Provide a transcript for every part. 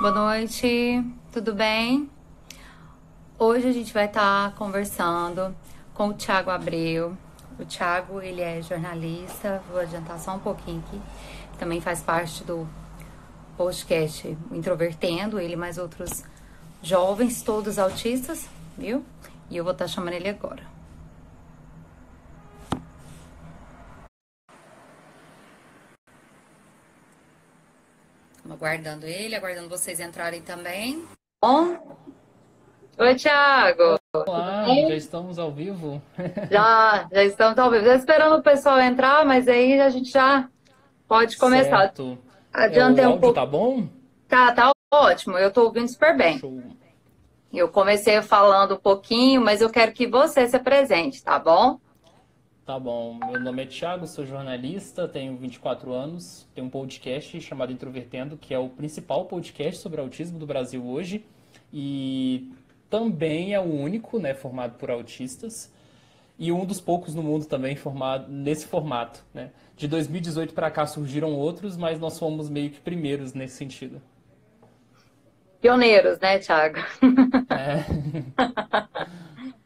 Boa noite, tudo bem? Hoje a gente vai estar conversando com o Thiago Abreu. O Thiago, ele é jornalista, vou adiantar só um pouquinho aqui. Também faz parte do podcast Introvertendo, ele e mais outros jovens, todos autistas, viu? E eu vou estar chamando ele agora. Aguardando ele, aguardando vocês entrarem também. Bom? Oi, Thiago. Tudo Olá, já bem? estamos ao vivo? Já estamos ao vivo. Já esperando o pessoal entrar, mas aí a gente já pode começar. Certo. O Adiantei um áudio pouco. tá bom? Tá ótimo. Eu tô ouvindo super bem. Show. Eu comecei falando um pouquinho, mas eu quero que você se apresente, tá bom? Tá bom. Meu nome é Thiago, sou jornalista, tenho 24 anos, tenho um podcast chamado Introvertendo, que é o principal podcast sobre autismo do Brasil hoje e também é o único, né, formado por autistas e um dos poucos no mundo também formado nesse formato, né? De 2018 para cá surgiram outros, mas nós fomos meio que primeiros nesse sentido. Pioneiros, né, Thiago? É.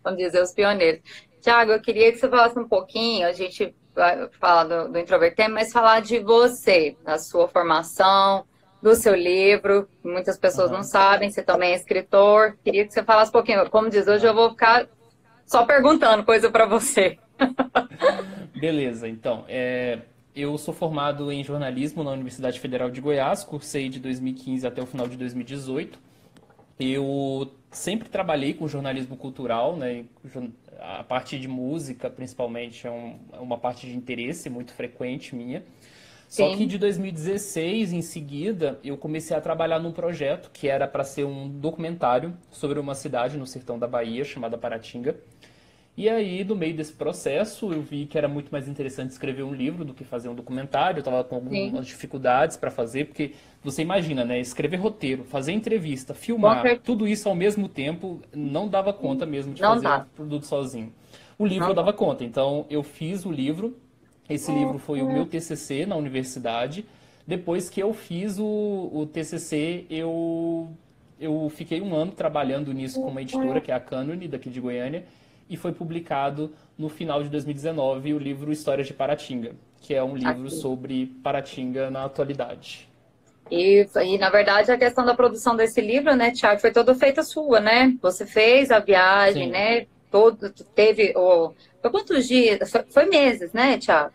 Vamos dizer, os pioneiros. Thiago, eu queria que você falasse um pouquinho, a gente vai falar do Introvertendo, mas falar de você, da sua formação, do seu livro, que muitas pessoas não Aham. sabem, você também é escritor. Queria que você falasse um pouquinho. Como diz, hoje eu vou ficar só perguntando coisa para você. Beleza, então, eu sou formado em jornalismo na Universidade Federal de Goiás, cursei de 2015 até o final de 2018. Eu sempre trabalhei com jornalismo cultural, né? A parte de música, principalmente, é uma parte de interesse muito frequente minha. Só que Sim. de 2016, em seguida, eu comecei a trabalhar num projeto que era para ser um documentário sobre uma cidade no sertão da Bahia, chamada Paratinga. E aí, no meio desse processo, eu vi que era muito mais interessante escrever um livro do que fazer um documentário. Eu estava com Sim, algumas dificuldades para fazer, porque você imagina, né? Escrever roteiro, fazer entrevista, com filmar, certeza. tudo isso ao mesmo tempo, não dava conta mesmo de Não fazer o dá, produto sozinho. O livro não eu dá. dava conta, então eu fiz o livro. Esse livro foi o meu TCC na universidade. Depois que eu fiz o TCC, eu fiquei um ano trabalhando nisso com uma editora, que é a Cânone, daqui de Goiânia, e foi publicado no final de 2019 o livro Histórias de Paratinga, que é um livro Aqui. sobre Paratinga na atualidade. E, na verdade, a questão da produção desse livro, né, Thiago, foi toda feita sua, né? Você fez a viagem, Sim. né? Todo, teve o. Foi quantos dias? Foi meses, né, Thiago?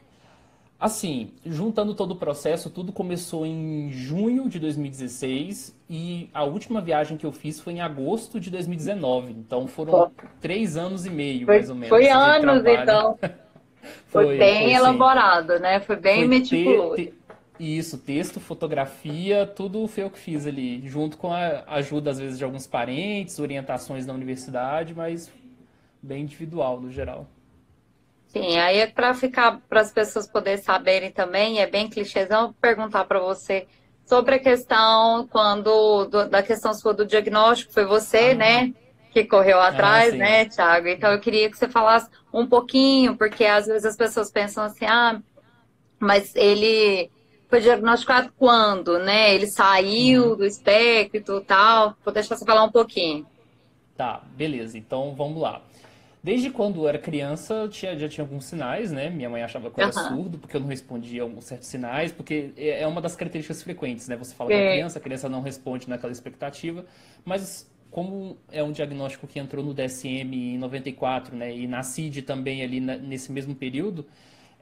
Assim, juntando todo o processo, tudo começou em junho de 2016 e a última viagem que eu fiz foi em agosto de 2019. Então foram Pô, 3 anos e meio, mais Foi, ou foi menos, de anos, trabalho. então. Foi Foi bem sim. elaborado, né? Foi bem Foi meticuloso. isso, texto, fotografia, tudo foi eu que fiz ali, junto com a ajuda, às vezes, de alguns parentes, orientações da universidade, mas bem individual no geral. Sim, aí é para ficar, para as pessoas poderem saberem também, é bem clichêzão perguntar para você sobre a questão da questão sua do diagnóstico, foi você, Ah, né, que correu atrás, sim. né, Thiago? Então eu queria que você falasse um pouquinho, porque às vezes as pessoas pensam assim, ah, mas ele foi diagnosticado quando, né? Ele saiu Uhum. do espectro e tal. Vou deixar você falar um pouquinho. Tá, beleza. Então vamos lá. Desde quando eu era criança, já tinha alguns sinais, né? Minha mãe achava que eu era Aham. surdo, porque eu não respondia a alguns certos sinais, porque é uma das características frequentes, né? Você fala com É, a criança não responde naquela expectativa, mas como é um diagnóstico que entrou no DSM em 94, né? E na CID também ali nesse mesmo período,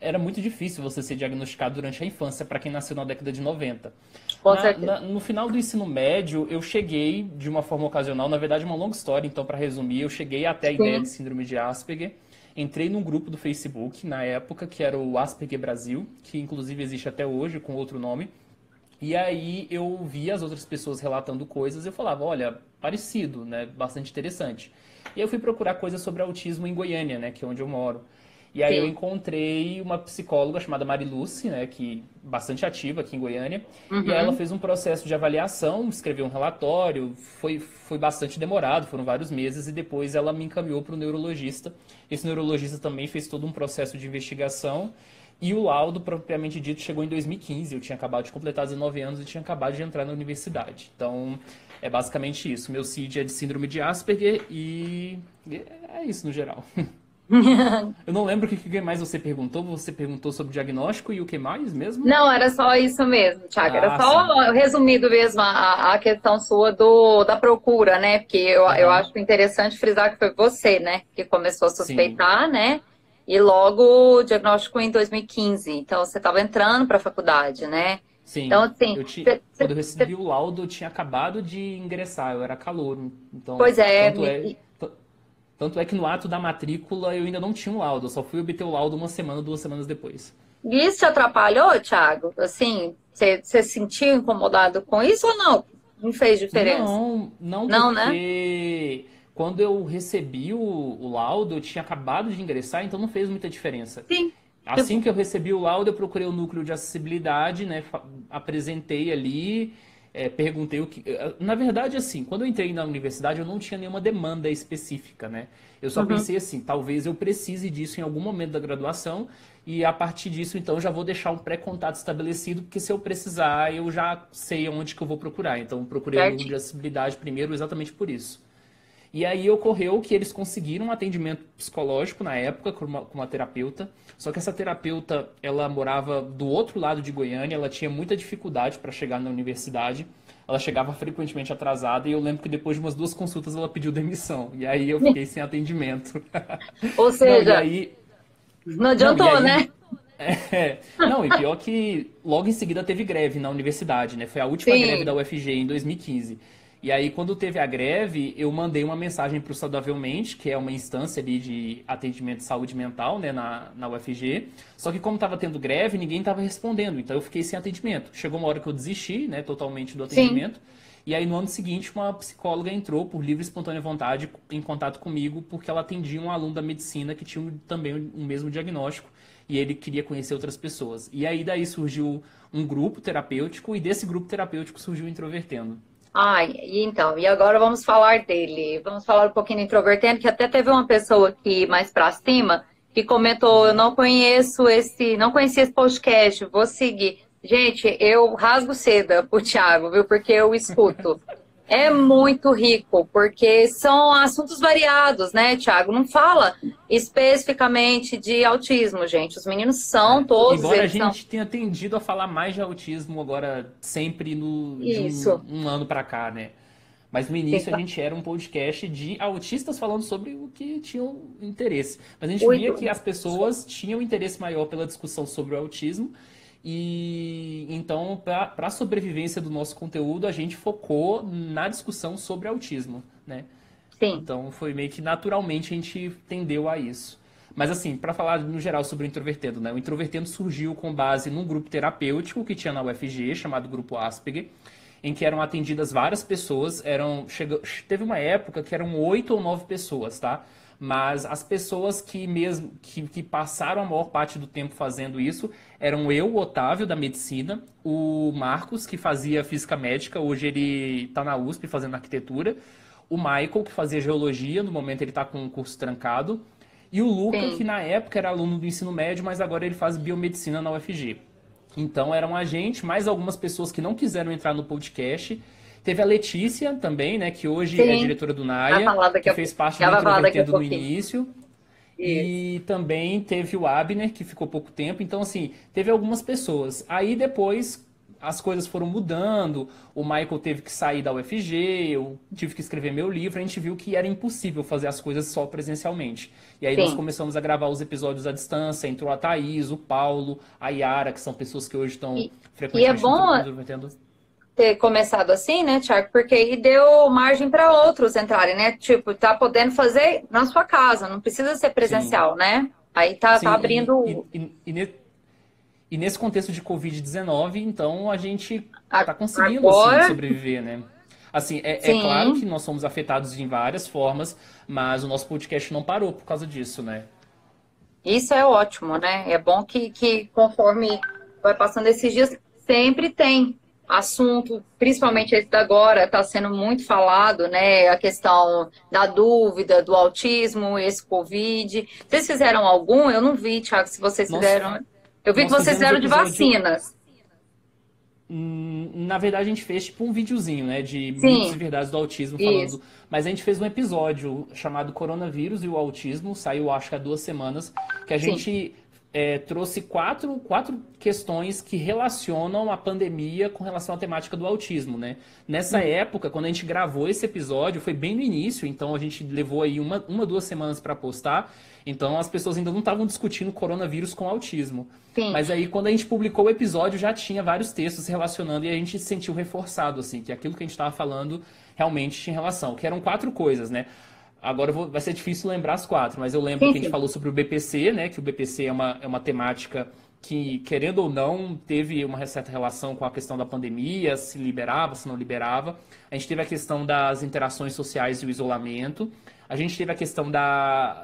era muito difícil você ser diagnosticado durante a infância para quem nasceu na década de 90. com certeza. No final do ensino médio, eu cheguei de uma forma ocasional, na verdade, uma longa história, então, para resumir, eu cheguei até a ideia de Sim. síndrome de Asperger. Entrei num grupo do Facebook, na época, que era o Asperger Brasil, que inclusive existe até hoje com outro nome. E aí eu via as outras pessoas relatando coisas e eu falava, olha, parecido, né? Bastante interessante. E eu fui procurar coisas sobre autismo em Goiânia, né? Que é onde eu moro. E aí eu Sim. encontrei uma psicóloga chamada Mariluce, né? Que bastante ativa aqui em Goiânia. E aí ela Uhum. fez um processo de avaliação, escreveu um relatório, foi bastante demorado, foram vários meses, e depois ela me encaminhou para o neurologista. Esse neurologista também fez todo um processo de investigação E o laudo, propriamente dito, chegou em 2015. Eu tinha acabado de completar 19 anos e tinha acabado de entrar na universidade. Então, é basicamente isso. Meu CID é de síndrome de Asperger e é isso no geral. Eu não lembro o que mais você perguntou. Você perguntou sobre o diagnóstico e o que mais mesmo? Não, era só isso mesmo, Thiago. Era Ah, sim. só resumido mesmo a questão sua da procura, né? Porque eu Aham. acho interessante frisar que foi você, né, que começou a Sim. suspeitar, né? E logo o diagnóstico em 2015. Então você estava entrando para a faculdade, né? Então, Sim. assim, Quando eu recebi o laudo, eu tinha acabado de ingressar. Eu era calouro. Então, pois é, tanto é que no ato da matrícula eu ainda não tinha um laudo. Eu só fui obter o laudo uma semana, 2 semanas depois. isso te atrapalhou, Thiago? Assim, você se sentiu incomodado com isso ou não? Não fez diferença? Não, não Não, né? porque quando eu recebi o laudo, eu tinha acabado de ingressar, então não fez muita diferença. Sim. Assim que eu recebi o laudo, eu procurei o núcleo de acessibilidade, né? Apresentei ali, perguntei o que. Na verdade, assim, quando eu entrei na universidade, eu não tinha nenhuma demanda específica, né? Eu só Uhum. pensei assim, talvez eu precise disso em algum momento da graduação, e a partir disso, então, eu já vou deixar um pré-contato estabelecido, porque se eu precisar, eu já sei onde que eu vou procurar. Então, eu procurei o núcleo de Certinho. acessibilidade primeiro, exatamente por isso. E aí ocorreu que eles conseguiram um atendimento psicológico na época com uma terapeuta. Só que essa terapeuta, ela morava do outro lado de Goiânia, ela tinha muita dificuldade para chegar na universidade. Ela chegava frequentemente atrasada e eu lembro que depois de umas 2 consultas ela pediu demissão. E aí eu fiquei sem atendimento. Ou Não, e seja, aí. não Não, e adiantou, aí. né? Não, e pior que logo em seguida teve greve na universidade, né? Foi a última greve da Sim, UFG em 2015. E aí, quando teve a greve, eu mandei uma mensagem para o Saudavelmente, que é uma instância ali de atendimento de saúde mental, né, na UFG. Só que como estava tendo greve, ninguém estava respondendo, então eu fiquei sem atendimento. Chegou uma hora que eu desisti, né, totalmente do sim. atendimento. E aí, no ano seguinte, uma psicóloga entrou por livre e espontânea vontade em contato comigo, porque ela atendia um aluno da medicina que tinha também o mesmo diagnóstico e ele queria conhecer outras pessoas. E aí, daí surgiu um grupo terapêutico e desse grupo terapêutico surgiu o Introvertendo. Ai, e agora vamos falar dele. Vamos falar um pouquinho do introvertendo, que até teve uma pessoa aqui mais pra cima que comentou, eu Uhum. não conheço não conhecia esse podcast, vou seguir. Gente, eu rasgo seda pro Thiago, viu? Porque eu escuto. É muito rico, porque são assuntos variados, né, Thiago? Não fala especificamente de autismo, gente. Os meninos são, todos Embora a eles são. gente tenha tendido a falar mais de autismo agora, sempre de Isso. um ano pra cá, né? Mas no início a gente era um podcast de autistas falando sobre o que tinham interesse. Mas a gente via Oito. que as pessoas tinham interesse maior pela discussão sobre o autismo. E então, para a sobrevivência do nosso conteúdo, a gente focou na discussão sobre autismo, né? Sim. Então foi meio que naturalmente a gente tendeu a isso. Mas assim, para falar no geral sobre o Introvertendo, né? O Introvertendo surgiu com base num grupo terapêutico que tinha na UFG, chamado Grupo Asperger, em que eram atendidas várias pessoas. Teve uma época que eram 8 ou 9 pessoas, tá? Mas as pessoas que passaram a maior parte do tempo fazendo isso eram eu, o Otávio, da medicina, o Marcos, que fazia física médica, hoje ele está na USP fazendo arquitetura, o Michael, que fazia geologia, no momento ele está com um curso trancado, e o Luca, que Sim. na época era aluno do ensino médio, mas agora ele faz biomedicina na UFG. Então eram a gente, mais algumas pessoas que não quiseram entrar no podcast. Teve a Letícia também, né, que hoje é Sim. diretora do Vai NAIA, falar daqui que a fez pouco. parte do Ela vai falar daqui a Introvertendo no pouquinho. início. Isso. E também teve o Abner, que ficou pouco tempo. Então, assim, teve algumas pessoas. Aí depois as coisas foram mudando. O Michael teve que sair da UFG, eu tive que escrever meu livro. A gente viu que era impossível fazer as coisas só presencialmente. E aí nós Sim. começamos a gravar os episódios à distância. Entrou a Thaís, o Paulo, a Yara, que são pessoas que hoje estão E é frequentemente no bom Introvertendo. ter começado assim, né, Tiago? Porque aí deu margem para outros entrarem, né? Tipo, tá podendo fazer na sua casa, não precisa ser Sim, presencial, né? Aí tá sim. abrindo E nesse contexto de Covid-19, então a gente está conseguindo assim agora, sobreviver, né? Assim, é claro que sim. nós somos afetados em várias formas, mas o nosso podcast não parou por causa disso, né? Isso é ótimo, né? É bom que conforme vai passando esses dias, sempre tem assunto, principalmente Sim. esse da agora, está sendo muito falado, né? A questão da dúvida, do autismo, esse Covid. Vocês fizeram algum? Eu não vi, Thiago, se vocês Nós fizeram. Eu vi que Nós vocês fizemos fizeram de episódio. vacinas. Na verdade, a gente fez tipo um videozinho, né, de mitos e Sim, verdades do autismo isso. falando. Mas a gente fez um episódio chamado Coronavírus e o Autismo, saiu acho que há 2 semanas, que a Sim. gente trouxe quatro questões que relacionam a pandemia com relação à temática do autismo, né? Nessa Hum, época, quando a gente gravou esse episódio, foi bem no início, então a gente levou aí 2 semanas para postar. Então as pessoas ainda não estavam discutindo coronavírus com autismo. sim. Mas aí, quando a gente publicou o episódio, já tinha vários textos relacionando e a gente se sentiu reforçado, assim, que aquilo que a gente estava falando realmente tinha relação. Que eram 4 coisas, né? Agora vai ser difícil lembrar as 4, mas eu lembro Sim, que a gente sim. falou sobre o BPC, né? Que o BPC é uma temática que, querendo ou não, teve uma certa relação com a questão da pandemia, se liberava, se não liberava. A gente teve a questão das interações sociais e o isolamento. A gente teve a questão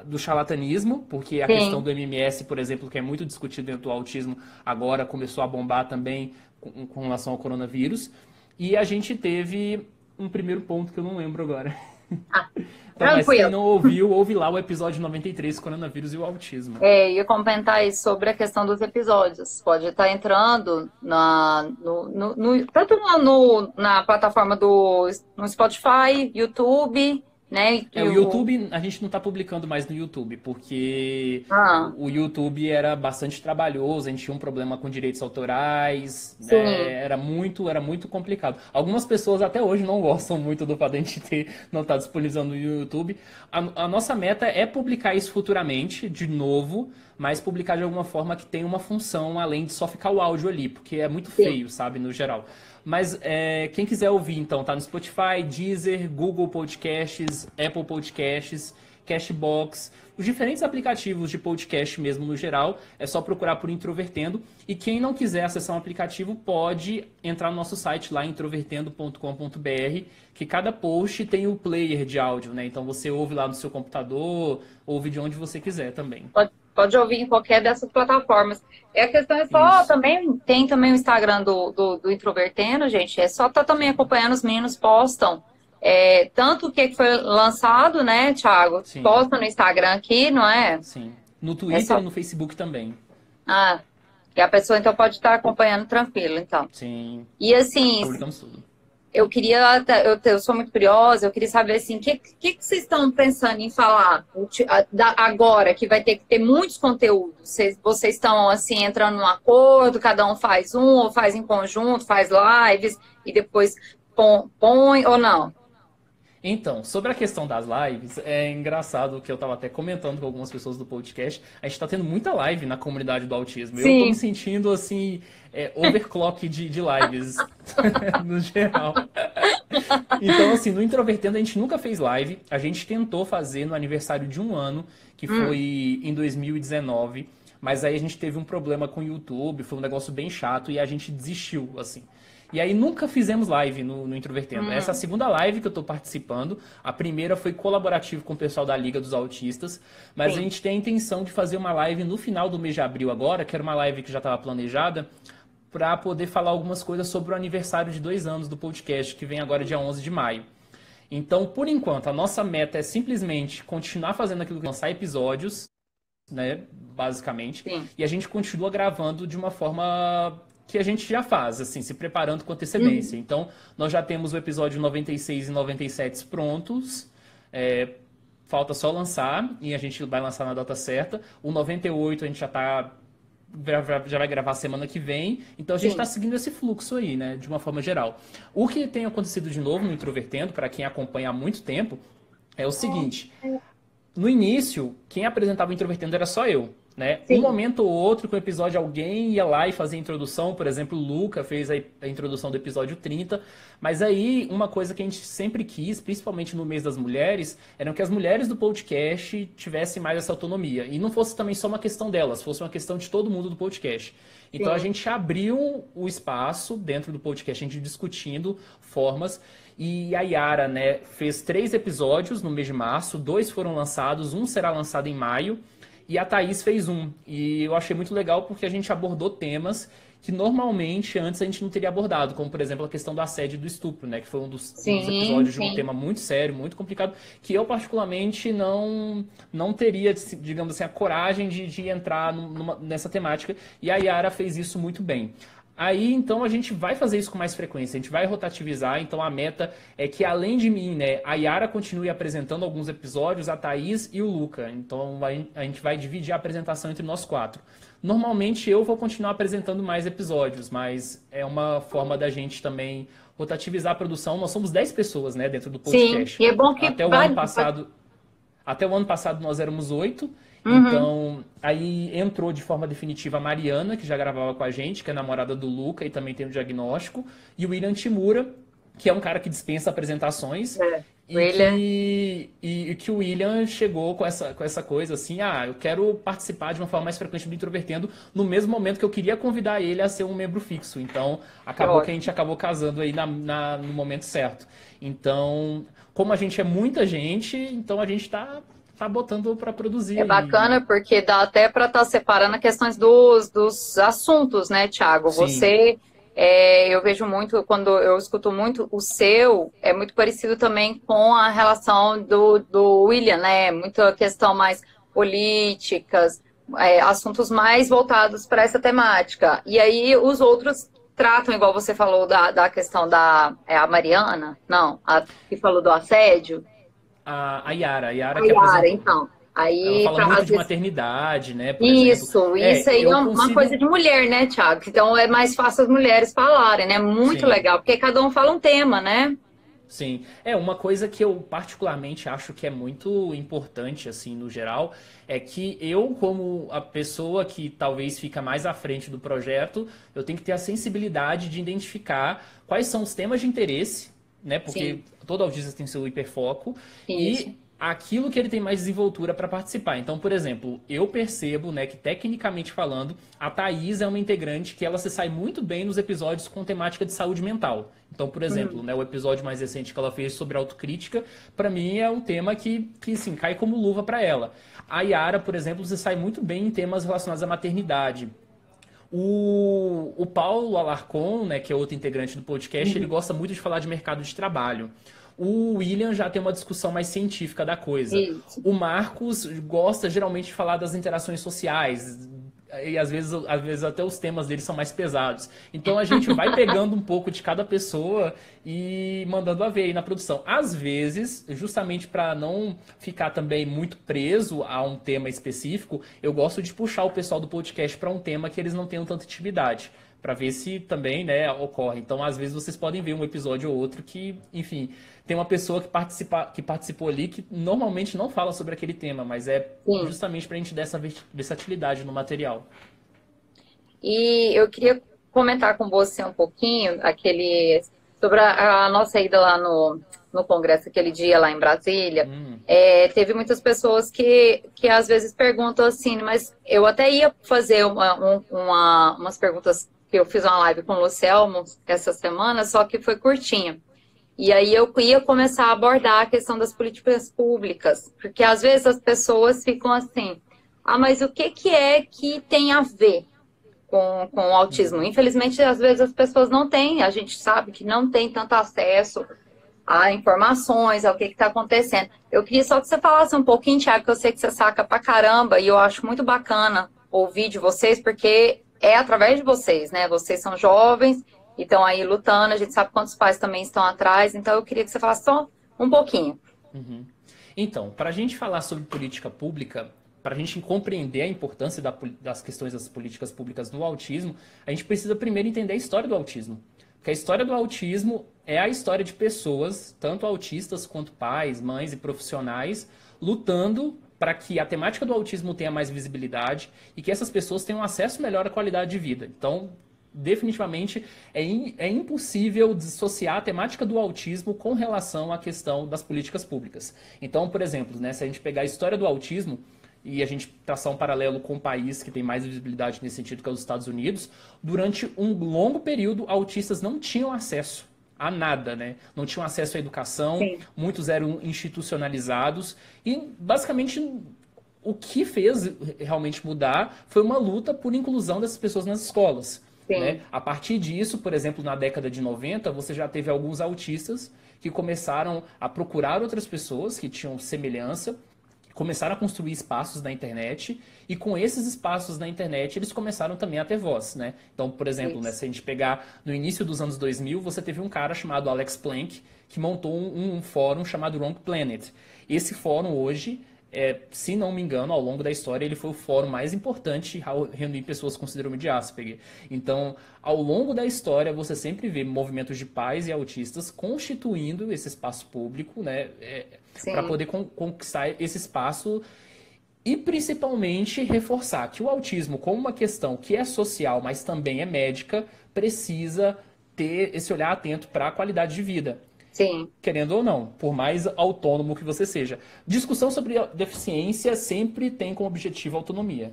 do charlatanismo, porque a questão Sim. do MMS, por exemplo, que é muito discutido dentro do autismo, agora começou a bombar também com relação ao coronavírus. E a gente teve um primeiro ponto que eu não lembro agora. Ah, Então, mas quem tranquilo. não ouviu, ouve lá o episódio 93, Coronavírus e o Autismo. Ia comentar aí sobre a questão dos episódios. Pode estar entrando tanto na plataforma no Spotify, YouTube, né? O YouTube, a gente não está publicando mais no YouTube, porque Ah, o YouTube era bastante trabalhoso, a gente tinha um problema com direitos autorais, sim, era muito complicado. Algumas pessoas até hoje não gostam muito do fato de a gente não estar disponibilizando no YouTube. A nossa meta é publicar isso futuramente, de novo, mas publicar de alguma forma que tenha uma função, além de só ficar o áudio ali, porque é muito sim. feio, sabe, no geral. Mas quem quiser ouvir, então, tá no Spotify, Deezer, Google Podcasts, Apple Podcasts, Cashbox, os diferentes aplicativos de podcast mesmo no geral, é só procurar por Introvertendo. E quem não quiser acessar um aplicativo pode entrar no nosso site lá, introvertendo.com.br, que cada post tem o player de áudio, né? Então você ouve lá no seu computador, ouve de onde você quiser também. Pode ouvir em qualquer dessas plataformas. A questão é só Isso. também, tem também o Instagram do Introvertendo, gente. É só estar também Sim. acompanhando, os meninos postam. Tanto o que foi lançado, né, Thiago? Sim. Posta no Instagram aqui, não é? Sim. No É Twitter e só. no Facebook também. Ah, e a pessoa então pode estar acompanhando tranquilo, então. Sim. E assim, Publicamos tudo. eu queria, eu sou muito curiosa, eu queria saber assim, o que vocês estão pensando em falar agora, que vai ter que ter muitos conteúdos? Vocês estão assim entrando num acordo, cada um faz um, ou faz em conjunto, faz lives e depois põe ou não? Então, sobre a questão das lives, é engraçado que eu estava até comentando com algumas pessoas do podcast, a gente está tendo muita live na comunidade do autismo. Eu estou me Sim. sentindo, assim, overclock de lives, no geral. Então, assim, no Introvertendo a gente nunca fez live, a gente tentou fazer no aniversário de 1 ano, que Hum, foi em 2019, mas aí a gente teve um problema com o YouTube, foi um negócio bem chato e a gente desistiu, assim. E aí nunca fizemos live no Introvertendo. Essa é a hum, segunda live que eu tô participando. A primeira foi colaborativo com o pessoal da Liga dos Autistas, mas a sim. gente tem a intenção de fazer uma live no final do mês de abril agora, que era uma live que já estava planejada, para poder falar algumas coisas sobre o aniversário de 2 anos do podcast, que vem agora dia 11 de maio. Então, por enquanto, a nossa meta é simplesmente continuar fazendo aquilo que lançar episódios, né, basicamente, Sim. e a gente continua gravando de uma forma que a gente já faz, assim, se preparando com antecedência. Uhum. Então, nós já temos o episódio 96 e 97 prontos, é, falta só lançar, e a gente vai lançar na data certa. O 98 a gente já vai gravar semana que vem, então a gente está Sim. seguindo esse fluxo aí, né, de uma forma geral. O que tem acontecido de novo no Introvertendo, para quem acompanha há muito tempo, é o seguinte: no início, quem apresentava o Introvertendo era só eu, né? Um Sim. momento ou outro, com o episódio, alguém ia lá e fazia a introdução. Por exemplo, o Luca fez a introdução do episódio 30. Mas aí, uma coisa que a gente sempre quis, principalmente no mês das mulheres, era que as mulheres do podcast tivessem mais essa autonomia. E não fosse também só uma questão delas, fosse uma questão de todo mundo do podcast. Então a Sim. gente abriu o espaço dentro do podcast, a gente discutindo formas. E a Yara, né, fez 3 episódios no mês de março, 2 foram lançados, um será lançado em maio, e a Thaís fez um. E eu achei muito legal porque a gente abordou temas que normalmente antes a gente não teria abordado, como por exemplo a questão do assédio e do estupro, né, que foi um dos episódios de um tema muito sério, muito complicado, que eu particularmente não teria, digamos assim, a coragem de entrar nessa temática, e a Yara fez isso muito bem. Aí, então, a gente vai fazer isso com mais frequência, a gente vai rotativizar, então a meta é que, além de mim, né, a Yara continue apresentando alguns episódios, a Thaís e o Luca. Então, a gente vai dividir a apresentação entre nós 4. Normalmente, eu vou continuar apresentando mais episódios, mas é uma forma da gente também rotativizar a produção. Nós somos 10 pessoas, né, dentro do podcast. Sim, e é bom que Até o ano passado nós éramos 8. Uhum. Então, aí entrou de forma definitiva a Mariana, que já gravava com a gente, que é namorada do Luca e também tem o diagnóstico, e o William Timura, que é um cara que dispensa apresentações, e que o William chegou com essa coisa assim, eu quero participar de uma forma mais frequente do Introvertendo, no mesmo momento que eu queria convidar ele a ser um membro fixo. Então, acabou que a gente acabou casando aí no momento certo. Então, como a gente é muita gente, então a gente tá botando para produzir. É bacana porque dá até para estar separando as questões dos assuntos, né, Thiago? Sim. Você, eu vejo muito, quando eu escuto muito, o seu é muito parecido também com a relação do William, né? Muita questão mais políticas, assuntos mais voltados para essa temática. E aí os outros tratam, igual você falou da questão a Mariana, não, a que falou do assédio. A Yara que apresentou. Então. Aí, ela fala muito de maternidade, né? Por exemplo. Isso aí é uma coisa de mulher, né, Thiago? Então é mais fácil as mulheres falarem, né? Muito legal, porque cada um fala um tema, né? Sim. Uma coisa que eu particularmente acho que é muito importante, assim, no geral, é que eu, como a pessoa que talvez fica mais à frente do projeto, eu tenho que ter a sensibilidade de identificar quais são os temas de interesse, né? Porque todo autista tem seu hiperfoco. Isso. E aquilo que ele tem mais desenvoltura para participar. Então, por exemplo, eu percebo, né, que tecnicamente falando, a Thaís é uma integrante que ela se sai muito bem nos episódios com temática de saúde mental. Então, por exemplo, né, o episódio mais recente que ela fez sobre autocrítica, para mim é um tema que assim, cai como luva para ela. A Yara, por exemplo, se sai muito bem em temas relacionados à maternidade. O Paulo Alarcon, né, que é outro integrante do podcast, ele gosta muito de falar de mercado de trabalho. O William já tem uma discussão mais científica da coisa. Isso. O Marcos gosta geralmente de falar das interações sociais. E às vezes até os temas dele são mais pesados. Então a gente vai pegando um pouco de cada pessoa e mandando a ver aí na produção. Às vezes, justamente para não ficar também muito preso a um tema específico, eu gosto de puxar o pessoal do podcast para um tema que eles não tenham tanta intimidade, para ver se também, né, ocorre. Então, às vezes vocês podem ver um episódio ou outro que, enfim, tem uma pessoa que participou ali que normalmente não fala sobre aquele tema, mas justamente para a gente dar essa versatilidade no material. E eu queria comentar com você um pouquinho sobre a nossa ida lá no congresso aquele dia lá em Brasília. Teve muitas pessoas que às vezes perguntam assim, mas eu até ia fazer umas perguntas, que eu fiz uma live com o Lucelmo essa semana, só que foi curtinha. E aí eu ia começar a abordar a questão das políticas públicas, porque às vezes as pessoas ficam assim, mas o que é que tem a ver com o autismo? Infelizmente, às vezes as pessoas não têm, a gente sabe que não tem tanto acesso a informações, ao que está acontecendo. Eu queria só que você falasse um pouquinho, Thiago, que eu sei que você saca pra caramba, e eu acho muito bacana ouvir de vocês, porque é através de vocês, né? Vocês são jovens e estão aí lutando, a gente sabe quantos pais também estão atrás, então eu queria que você falasse só um pouquinho. Então, para a gente falar sobre política pública, para a gente compreender a importância das questões das políticas públicas no autismo, a gente precisa primeiro entender a história do autismo. Porque a história do autismo é a história de pessoas, tanto autistas quanto pais, mães e profissionais, lutando para que a temática do autismo tenha mais visibilidade e que essas pessoas tenham acesso melhor à qualidade de vida. Então, definitivamente, é impossível dissociar a temática do autismo com relação à questão das políticas públicas. Então, por exemplo, né, se a gente pegar a história do autismo e a gente traçar um paralelo com um país que tem mais visibilidade nesse sentido, que é os Estados Unidos, durante um longo período, autistas não tinham acesso a nada, né? Não tinham acesso à educação, muitos eram institucionalizados e, basicamente, o que fez realmente mudar foi uma luta por inclusão dessas pessoas nas escolas. né? Sim, A partir disso, por exemplo, na década de 90, você já teve alguns autistas que começaram a procurar outras pessoas que tinham semelhança, começaram a construir espaços na internet, e com esses espaços na internet eles começaram também a ter voz, né? Então, por exemplo, né, isso. se a gente pegar no início dos anos 2000, você teve um cara chamado Alex Plank que montou um fórum chamado Wrong Planet. Esse fórum hoje, se não me engano, ao longo da história, ele foi o fórum mais importante ao reunir pessoas com síndrome de Asperger. Então, ao longo da história, você sempre vê movimentos de pais e autistas constituindo esse espaço público, né, para Sim, poder conquistar esse espaço e principalmente reforçar que o autismo, como uma questão que é social, mas também é médica, precisa ter esse olhar atento para a qualidade de vida. sim, Querendo ou não, por mais autônomo que você seja. Discussão sobre deficiência sempre tem como objetivo a autonomia.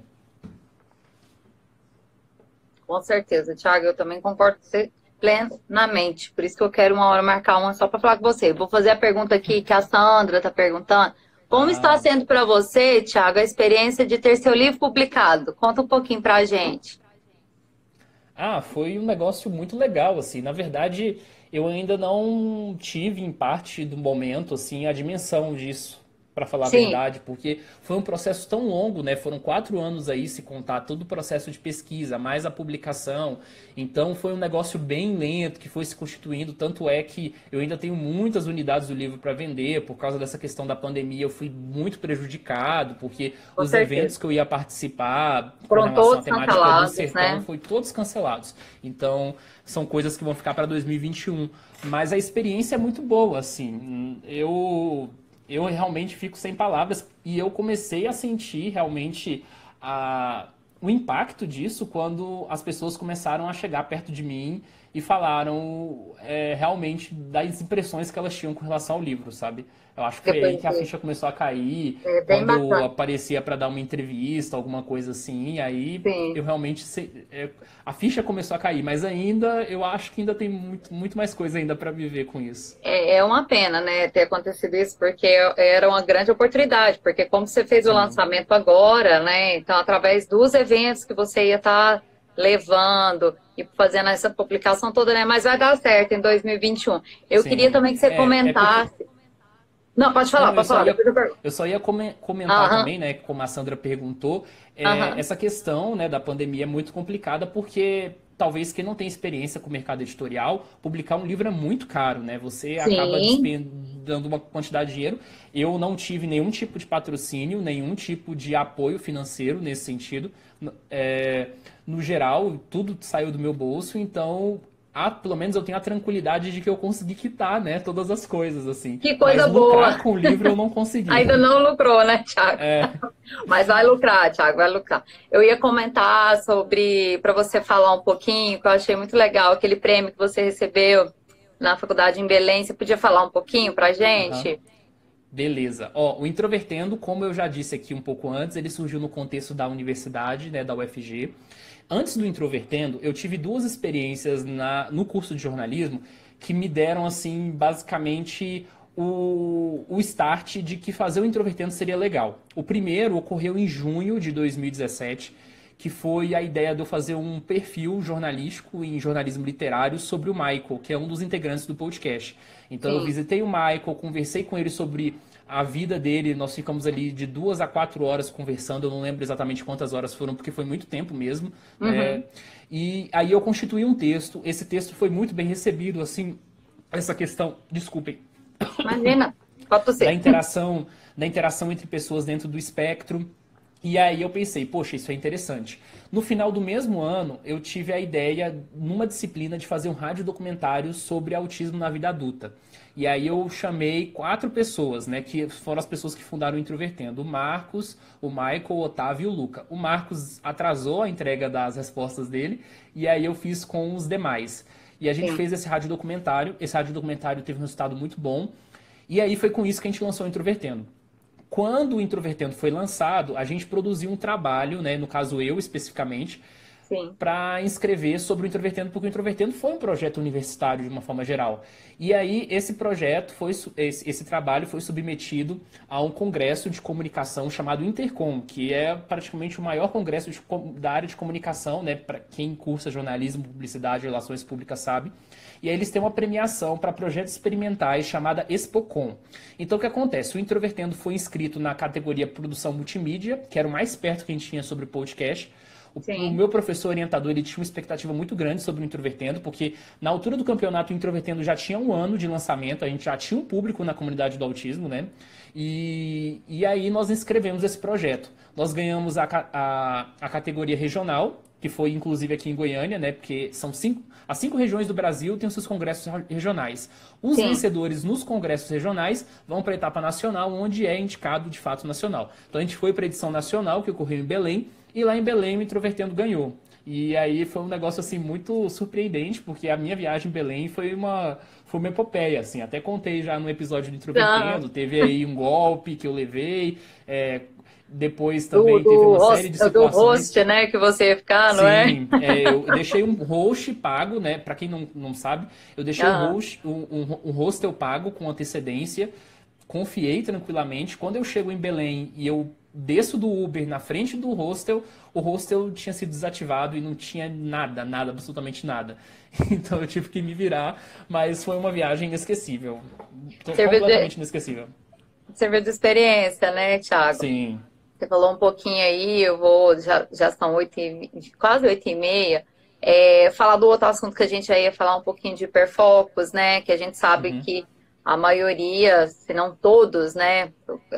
com certeza, Thiago, eu também concordo com você plenamente. Por isso que eu quero uma hora marcar uma só para falar com você. Vou fazer a pergunta aqui que a Sandra está perguntando. Como está Ah, sendo para você, Thiago, a experiência de ter seu livro publicado? Conta um pouquinho para a gente. foi um negócio muito legal, assim. Na verdade, eu ainda não tive, em parte do momento, assim, a dimensão disso, para falar a Sim, verdade, porque foi um processo tão longo, né? Foram 4 anos aí, se contar todo o processo de pesquisa, mais a publicação. Então, foi um negócio bem lento, que foi se constituindo. Tanto é que eu ainda tenho muitas unidades do livro para vender, por causa dessa questão da pandemia, eu fui muito prejudicado, porque com os eventos certeza. que eu ia participar com Foram relação à todos temática do cancelados, sertão né? foi todos cancelados. Então, são coisas que vão ficar para 2021. Mas a experiência é muito boa, assim. Eu realmente fico sem palavras e eu comecei a sentir realmente o impacto disso quando as pessoas começaram a chegar perto de mim e falaram realmente das impressões que elas tinham com relação ao livro, sabe? Eu acho que foi aí Depois que a de... ficha começou a cair, É bem quando eu bacana. aparecia para dar uma entrevista, alguma coisa assim, e aí Sim. eu realmente a ficha começou a cair, mas ainda eu acho que ainda tem muito, muito mais coisa ainda para viver com isso. É uma pena, né, ter acontecido isso, porque era uma grande oportunidade, porque como você fez o Sim. lançamento agora, né, então através dos eventos que você ia estar levando e fazendo essa publicação toda, né, mas vai dar certo em 2021. Eu queria Sim, também que você é porque comentasse. Não, não, pode falar, depois eu pergunto. eu só ia comentar Aham, também, né, como a Sandra perguntou, aham, essa questão, né, da pandemia é muito complicada porque talvez quem não tem experiência com o mercado editorial, publicar um livro é muito caro, né? Você acaba sim, despendendo uma quantidade de dinheiro. Eu não tive nenhum tipo de patrocínio, nenhum tipo de apoio financeiro nesse sentido. É, no geral, tudo saiu do meu bolso, então pelo menos eu tenho a tranquilidade de que eu consegui quitar, né, todas as coisas, assim. que Mas coisa lucrar boa. com o livro eu não consegui. Ainda não lucrou, né, Thiago? É, Mas vai lucrar, Thiago, vai lucrar. Eu ia comentar sobre, para você falar um pouquinho, que eu achei muito legal, aquele prêmio que você recebeu na faculdade em Belém. Você podia falar um pouquinho pra aham. gente? Beleza. Ó, o Introvertendo, como eu já disse aqui um pouco antes, ele surgiu no contexto da universidade, né, da UFG. Antes do Introvertendo, eu tive duas experiências no curso de jornalismo que me deram, assim, basicamente o start de que fazer o Introvertendo seria legal. O primeiro ocorreu em junho de 2017, que foi a ideia de eu fazer um perfil jornalístico em jornalismo literário sobre o Michael, que é um dos integrantes do podcast. Então eu Sim. visitei o Michael, conversei com ele sobre a vida dele, nós ficamos ali de 2 a 4 horas conversando, eu não lembro exatamente quantas horas foram, porque foi muito tempo mesmo, né? Uhum. E aí eu constituí um texto, esse texto foi muito bem recebido, assim, essa questão, desculpem, Imagina, pode da ser. interação, da interação entre pessoas dentro do espectro. E aí eu pensei, poxa, isso é interessante. No final do mesmo ano, eu tive a ideia, numa disciplina, de fazer um radiodocumentário sobre autismo na vida adulta. E aí eu chamei 4 pessoas, né, que foram as pessoas que fundaram o Introvertendo. O Marcos, o Michael, o Otávio e o Luca. O Marcos atrasou a entrega das respostas dele, e aí eu fiz com os demais. E a gente Sim. fez esse radiodocumentário. Esse radiodocumentário teve um resultado muito bom. E aí foi com isso que a gente lançou o Introvertendo. Quando o Introvertendo foi lançado, a gente produziu um trabalho, né, no caso eu especificamente, Sim, para inscrever sobre o Introvertendo, porque o Introvertendo foi um projeto universitário de uma forma geral. E aí esse projeto esse trabalho foi submetido a um congresso de comunicação chamado Intercom, que é praticamente o maior congresso da área de comunicação, né, para quem cursa jornalismo, publicidade, relações públicas sabe. E aí eles têm uma premiação para projetos experimentais chamada Expocom. Então o que acontece? O Introvertendo foi inscrito na categoria produção multimídia, que era o mais perto que a gente tinha sobre o podcast. O sim, meu professor orientador, ele tinha uma expectativa muito grande sobre o Introvertendo, porque na altura do campeonato o Introvertendo já tinha um ano de lançamento, a gente já tinha um público na comunidade do autismo, né? E aí nós inscrevemos esse projeto. Nós ganhamos a categoria regional, que foi inclusive aqui em Goiânia, né? Porque as 5 regiões do Brasil têm os seus congressos regionais. Os sim. vencedores nos congressos regionais vão para a etapa nacional, onde é indicado de fato nacional. Então a gente foi para a edição nacional, que ocorreu em Belém, e lá em Belém o Introvertendo ganhou. E aí foi um negócio assim muito surpreendente, porque a minha viagem em Belém foi uma epopeia, assim. Até contei já no episódio do Ah, Introvertendo, teve aí um golpe que eu levei, depois também teve uma série de do situações. host, né, que você ia ficar, não é? Sim, eu deixei um host pago, né? Para quem não sabe, eu deixei Aham. um hostel pago com antecedência, confiei tranquilamente. Quando eu chego em Belém e eu desço do Uber na frente do hostel, o hostel tinha sido desativado e não tinha nada, nada, absolutamente nada. Então eu tive que me virar, mas foi uma viagem inesquecível, Serviu de, completamente inesquecível. serviu de experiência, né, Thiago? Sim. Você falou um pouquinho aí, já são quase 8h30. Falar do outro assunto que a gente já ia falar um pouquinho de hiperfocos, né? Que a gente sabe Uhum. que a maioria, se não todos, né?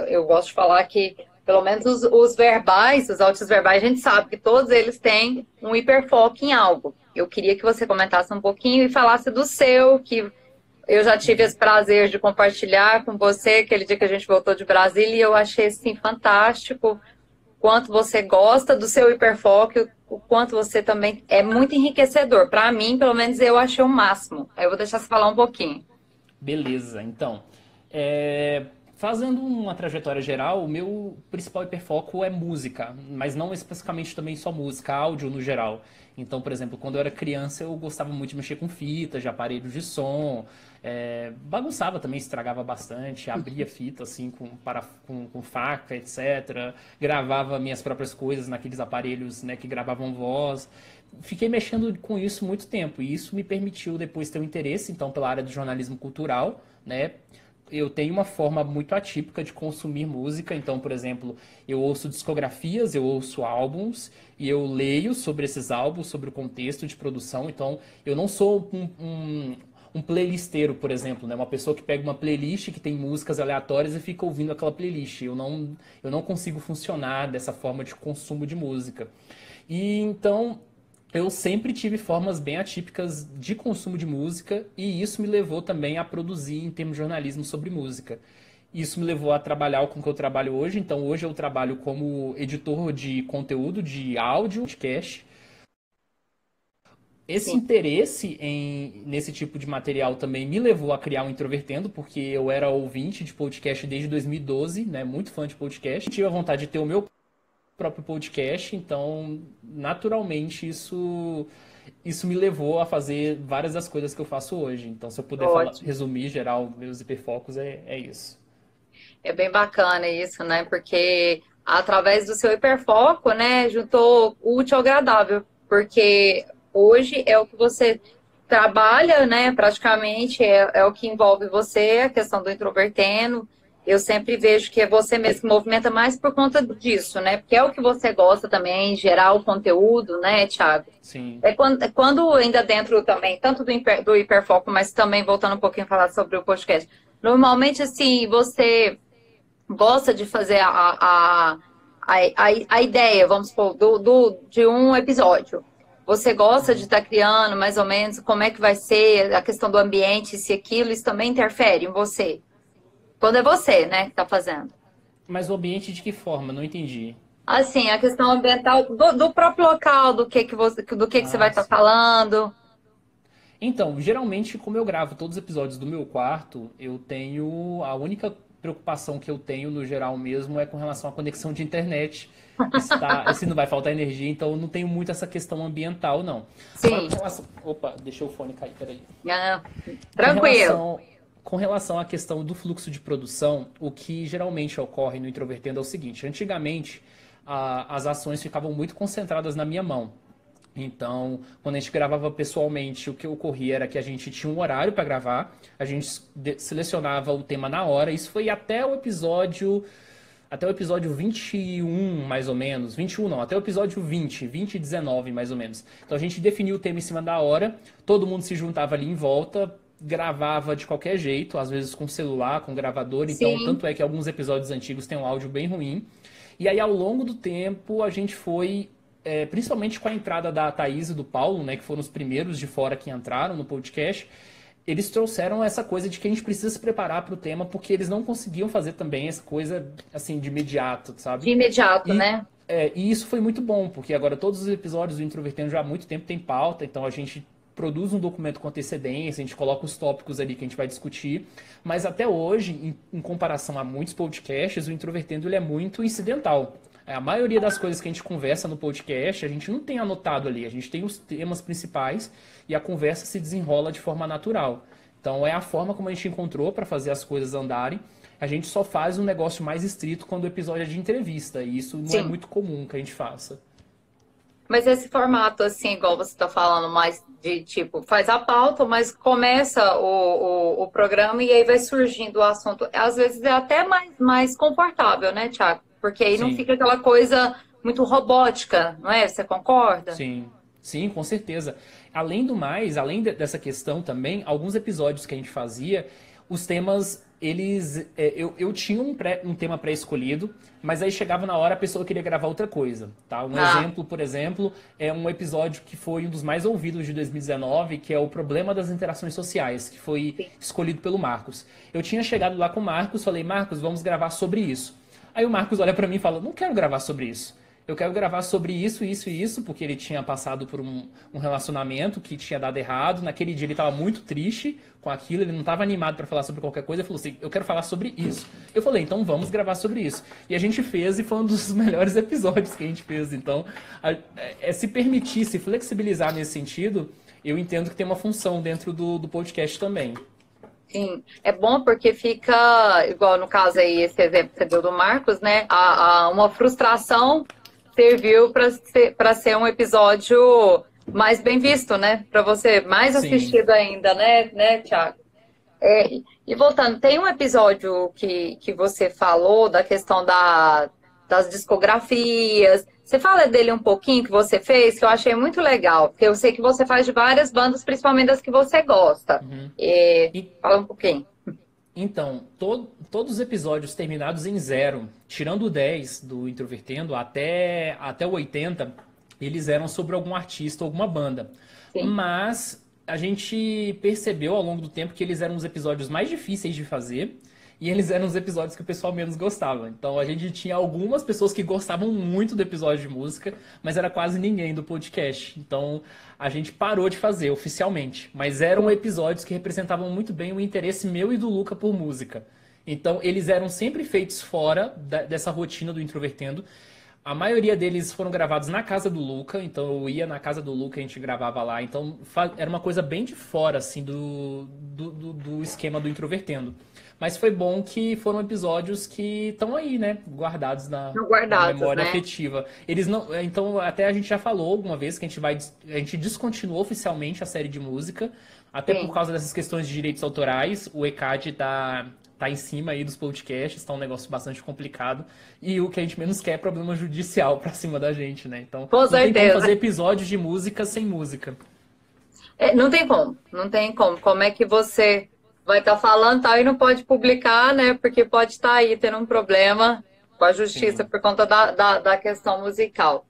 Eu gosto de falar que, pelo menos os verbais, os autistas verbais, a gente sabe que todos eles têm um hiperfoco em algo. Eu queria que você comentasse um pouquinho e falasse do seu, que eu já tive esse prazer de compartilhar com você aquele dia que a gente voltou de Brasília e eu achei assim fantástico quanto você gosta do seu hiperfoco, o quanto você também é muito enriquecedor. Para mim, pelo menos eu achei o máximo. Aí eu vou deixar você falar um pouquinho. Beleza, então. Fazendo uma trajetória geral, o meu principal hiperfoco é música, mas não especificamente também só música, áudio no geral. Então, por exemplo, quando eu era criança, eu gostava muito de mexer com fitas, de aparelhos de som, bagunçava também, estragava bastante, abria fita assim com faca, etc. Gravava minhas próprias coisas naqueles aparelhos, né, que gravavam voz. Fiquei mexendo com isso muito tempo e isso me permitiu depois ter um interesse então pela área do jornalismo cultural, né? Eu tenho uma forma muito atípica de consumir música, então, por exemplo, eu ouço discografias, eu ouço álbuns e eu leio sobre esses álbuns, sobre o contexto de produção. Então, eu não sou um playlisteiro, por exemplo, né? Uma pessoa que pega uma playlist que tem músicas aleatórias e fica ouvindo aquela playlist. Eu não consigo funcionar dessa forma de consumo de música. E então eu sempre tive formas bem atípicas de consumo de música e isso me levou também a produzir em termos de jornalismo sobre música. Isso me levou a trabalhar com o que eu trabalho hoje. Então hoje eu trabalho como editor de conteúdo de áudio, podcast. Esse Sim. interesse nesse tipo de material também me levou a criar o Introvertendo, porque eu era ouvinte de podcast desde 2012, né, muito fã de podcast. Tive a vontade de ter o meu próprio podcast, então naturalmente isso me levou a fazer várias das coisas que eu faço hoje. Então, se eu puder falar, Ótimo. resumir geral meus hiperfocos, é isso. É bem bacana isso, né? Porque através do seu hiperfoco, né, juntou o útil ao agradável. Porque hoje é o que você trabalha, né? Praticamente é o que envolve você, a questão do introvertendo. Eu sempre vejo que é você mesmo que movimenta mais por conta disso, né? Porque é o que você gosta também, gerar o conteúdo, né, Thiago? Sim. É quando ainda dentro também, tanto do hiperfoco, mas também voltando um pouquinho a falar sobre o podcast. Normalmente, assim, você gosta de fazer a ideia, vamos supor, de um episódio. Você gosta de Uhum. estar criando mais ou menos como é que vai ser a questão do ambiente, se aquilo, isso também interfere em você. Quando é você, né, que está fazendo. Mas o ambiente de que forma? Não entendi. Assim, a questão ambiental do próprio local, do que você vai Ah, estar sim. falando. Então, geralmente, como eu gravo todos os episódios do meu quarto, eu tenho a única preocupação que eu tenho no geral mesmo é com relação à conexão de internet. Se não vai faltar energia, então eu não tenho muito essa questão ambiental, não. Agora, Sim. Opa, deixa o fone cair, peraí. Ah, Com tranquilo. com relação à questão do fluxo de produção, o que geralmente ocorre no Introvertendo é o seguinte: antigamente as ações ficavam muito concentradas na minha mão. Então, quando a gente gravava pessoalmente, o que ocorria era que a gente tinha um horário para gravar, a gente selecionava o tema na hora. Isso foi até o episódio 21, mais ou menos. 21 não, até o episódio 20 e 19, mais ou menos. Então a gente definiu o tema em cima da hora, todo mundo se juntava ali em volta, gravava de qualquer jeito, às vezes com celular, com gravador. Então, Sim, tanto é que alguns episódios antigos têm um áudio bem ruim. E aí, ao longo do tempo, a gente foi, principalmente com a entrada da Thaís e do Paulo, né, que foram os primeiros de fora que entraram no podcast, eles trouxeram essa coisa de que a gente precisa se preparar para o tema, porque eles não conseguiam fazer também essa coisa, assim, de imediato, sabe? de imediato, E, né? e isso foi muito bom, porque agora todos os episódios do Introvertendo já há muito tempo tem pauta, então a gente produz um documento com antecedência, a gente coloca os tópicos ali que a gente vai discutir, mas até hoje, em comparação a muitos podcasts, o Introvertendo ele é muito incidental. A maioria das coisas que a gente conversa no podcast, a gente não tem anotado ali, a gente tem os temas principais e a conversa se desenrola de forma natural. Então é a forma como a gente encontrou para fazer as coisas andarem. A gente só faz um negócio mais estrito quando o episódio é de entrevista, e isso não é Sim. muito comum que a gente faça. Mas esse formato, assim, igual você está falando, mais de tipo, faz a pauta, mas começa o programa e aí vai surgindo o assunto. Às vezes é até mais confortável, né, Thiago? Porque aí não Sim. fica aquela coisa muito robótica, não é? Você concorda? Sim, sim, com certeza. Além do mais, dessa questão também, alguns episódios que a gente fazia, os temas, eu tinha um tema pré-escolhido, mas aí chegava na hora a pessoa queria gravar outra coisa, tá? Um Ah, exemplo, por exemplo, é um episódio que foi um dos mais ouvidos de 2019, que é o problema das interações sociais, que foi sim. escolhido pelo Marcos. Eu tinha chegado lá com o Marcos, falei, Marcos, vamos gravar sobre isso. Aí o Marcos olha pra mim e fala, não quero gravar sobre isso. Eu quero gravar sobre isso, isso e isso, porque ele tinha passado por um relacionamento que tinha dado errado. Naquele dia ele estava muito triste com aquilo, ele não estava animado para falar sobre qualquer coisa. Ele falou assim: eu quero falar sobre isso. Eu falei: então vamos gravar sobre isso. E a gente fez e foi um dos melhores episódios que a gente fez. Então, se permitir, se flexibilizar nesse sentido, eu entendo que tem uma função dentro do podcast também. Sim, é bom porque fica, igual no caso aí, esse exemplo que você deu do Marcos, né? Uma frustração serviu para ser um episódio mais bem visto, né? Para você, mais Sim, assistido ainda, né, Thiago? E voltando, tem um episódio que você falou da questão das discografias. Você fala dele um pouquinho que você fez, que eu achei muito legal, porque eu sei que você faz de várias bandas, principalmente das que você gosta. uhum. E Fala um pouquinho. então, todos os episódios terminados em zero, tirando o 10 do Introvertendo até o 80, eles eram sobre algum artista ou alguma banda. Sim. Mas a gente percebeu ao longo do tempo que eles eram os episódios mais difíceis de fazer e eles eram os episódios que o pessoal menos gostava. Então a gente tinha algumas pessoas que gostavam muito do episódio de música, mas era quase ninguém do podcast. Então a gente parou de fazer oficialmente. Mas eram episódios que representavam muito bem o interesse meu e do Luca por música. Então eles eram sempre feitos fora dessa rotina do Introvertendo. A maioria deles foram gravados na casa do Luca, então eu ia na casa do Luca e a gente gravava lá. Então era uma coisa bem de fora, assim, do esquema do Introvertendo. Mas foi bom que foram episódios que estão aí, né? Guardados Não na guardados, memória né? afetiva. Eles não. Então, até a gente já falou alguma vez que a gente descontinuou oficialmente a série de música, até por Sim. causa dessas questões de direitos autorais. O ECAD tá em cima aí dos podcasts, tá um negócio bastante complicado. E o que a gente menos quer é problema judicial pra cima da gente, né? Então, Com não tem como certeza. fazer episódios de música sem música. Não tem como, não tem como. Como é que você vai estar falando tal e não pode publicar, né? Porque pode estar aí tendo um problema com a justiça Sim. por conta da questão musical.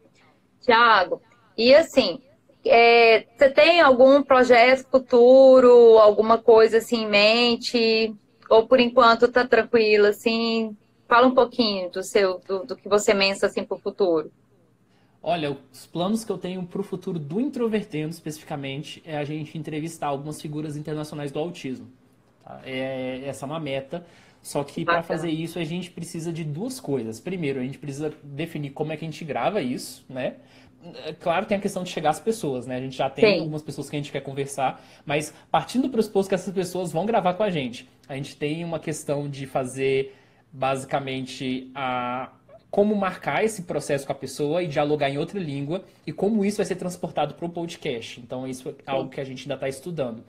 Tiago, e assim, você tem algum projeto futuro, alguma coisa assim em mente? Ou por enquanto tá tranquilo, assim? Fala um pouquinho do que você pensa assim para o futuro. Olha, os planos que eu tenho para o futuro do Introvertendo, especificamente, é a gente entrevistar algumas figuras internacionais do autismo. Tá? Essa é uma meta, Só que para Bacana. fazer isso a gente precisa de duas coisas. Primeiro, a gente precisa definir como é que a gente grava isso, né? Claro, tem a questão de chegar às pessoas, né? A gente já tem Sim, algumas pessoas que a gente quer conversar, mas partindo do pressuposto que essas pessoas vão gravar com a gente tem uma questão de fazer basicamente a como marcar esse processo com a pessoa e dialogar em outra língua e como isso vai ser transportado para o podcast. Então, isso é algo sim. que a gente ainda está estudando.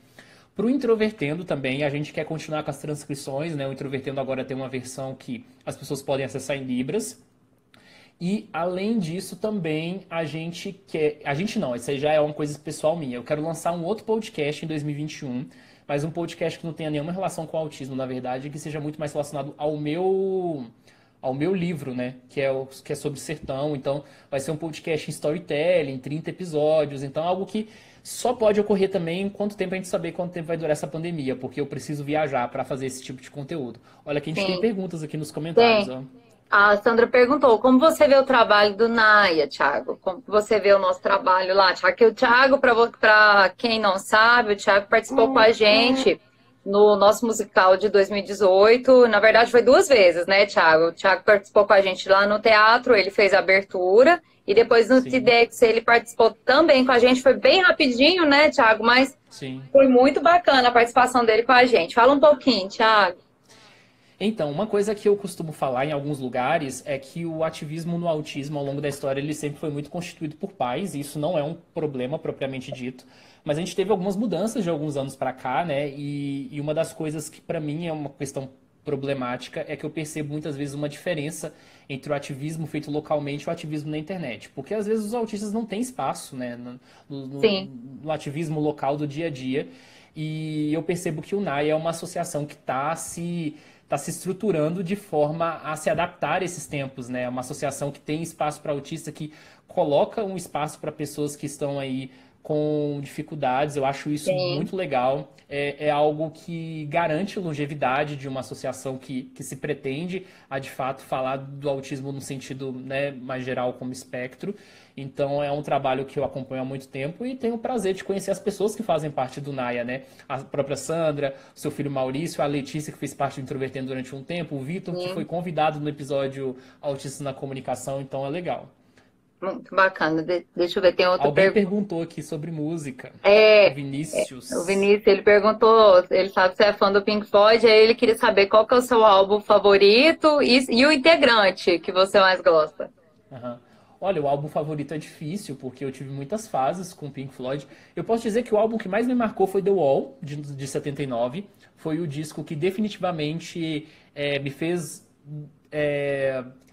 Para o Introvertendo também, a gente quer continuar com as transcrições, né? O Introvertendo agora tem uma versão que as pessoas podem acessar em Libras. E além disso, também a gente quer. A gente não, isso aí já é uma coisa pessoal minha. Eu quero lançar um outro podcast em 2021, mas um podcast que não tenha nenhuma relação com o autismo, na verdade, que seja muito mais relacionado ao meu livro, né? Que é sobre sertão. Então, vai ser um podcast em storytelling, 30 episódios. Então, algo que só pode ocorrer também em quanto tempo a gente saber quanto tempo vai durar essa pandemia, porque eu preciso viajar para fazer esse tipo de conteúdo. Olha que a gente tem Sim. perguntas aqui nos comentários, Tem. ó. A Sandra perguntou, como você vê o trabalho do Naya, Thiago? Como que você vê o nosso trabalho lá, Thiago? Que o Thiago, para quem não sabe, o Thiago participou com a gente no nosso musical de 2018. Na verdade, foi duas vezes, né, Thiago? O Thiago participou com a gente lá no teatro, ele fez a abertura, e depois no Sim, TEDx ele participou também com a gente. Foi bem rapidinho, né, Thiago? Mas sim. foi muito bacana a participação dele com a gente. Fala um pouquinho, Thiago. Então, uma coisa que eu costumo falar em alguns lugares é que o ativismo no autismo, ao longo da história, ele sempre foi muito constituído por pais, e isso não é um problema propriamente dito, mas a gente teve algumas mudanças de alguns anos para cá, né? E uma das coisas que para mim é uma questão problemática é que eu percebo muitas vezes uma diferença entre o ativismo feito localmente e o ativismo na internet, porque às vezes os autistas não têm espaço, né, Sim, no ativismo local do dia a dia, e eu percebo que o NAI é uma associação que está se estruturando de forma a se adaptar a esses tempos, né? É uma associação que tem espaço para autista, que coloca um espaço para pessoas que estão aí com dificuldades. Eu acho isso sim. muito legal. É algo que garante a longevidade de uma associação que se pretende a de fato falar do autismo no sentido, né, mais geral como espectro. Então é um trabalho que eu acompanho há muito tempo e tenho o prazer de conhecer as pessoas que fazem parte do NAIA, né? A própria Sandra, o seu filho Maurício, a Letícia, que fez parte do Introvertendo durante um tempo, o Vitor, que foi Sim. convidado no episódio Autistas na Comunicação, então é legal. Muito bacana. Deixa eu ver, tem outra Alguém pergunta. perguntou aqui sobre música. O O Vinícius. Vinícius, ele perguntou, ele sabe que você é fã do Pink Floyd, aí ele queria saber qual que é o seu álbum favorito e o integrante que você mais gosta. Aham. Olha, o álbum favorito é difícil, porque eu tive muitas fases com Pink Floyd. Eu posso dizer que o álbum que mais me marcou foi The Wall, de 79. Foi o disco que definitivamente me fez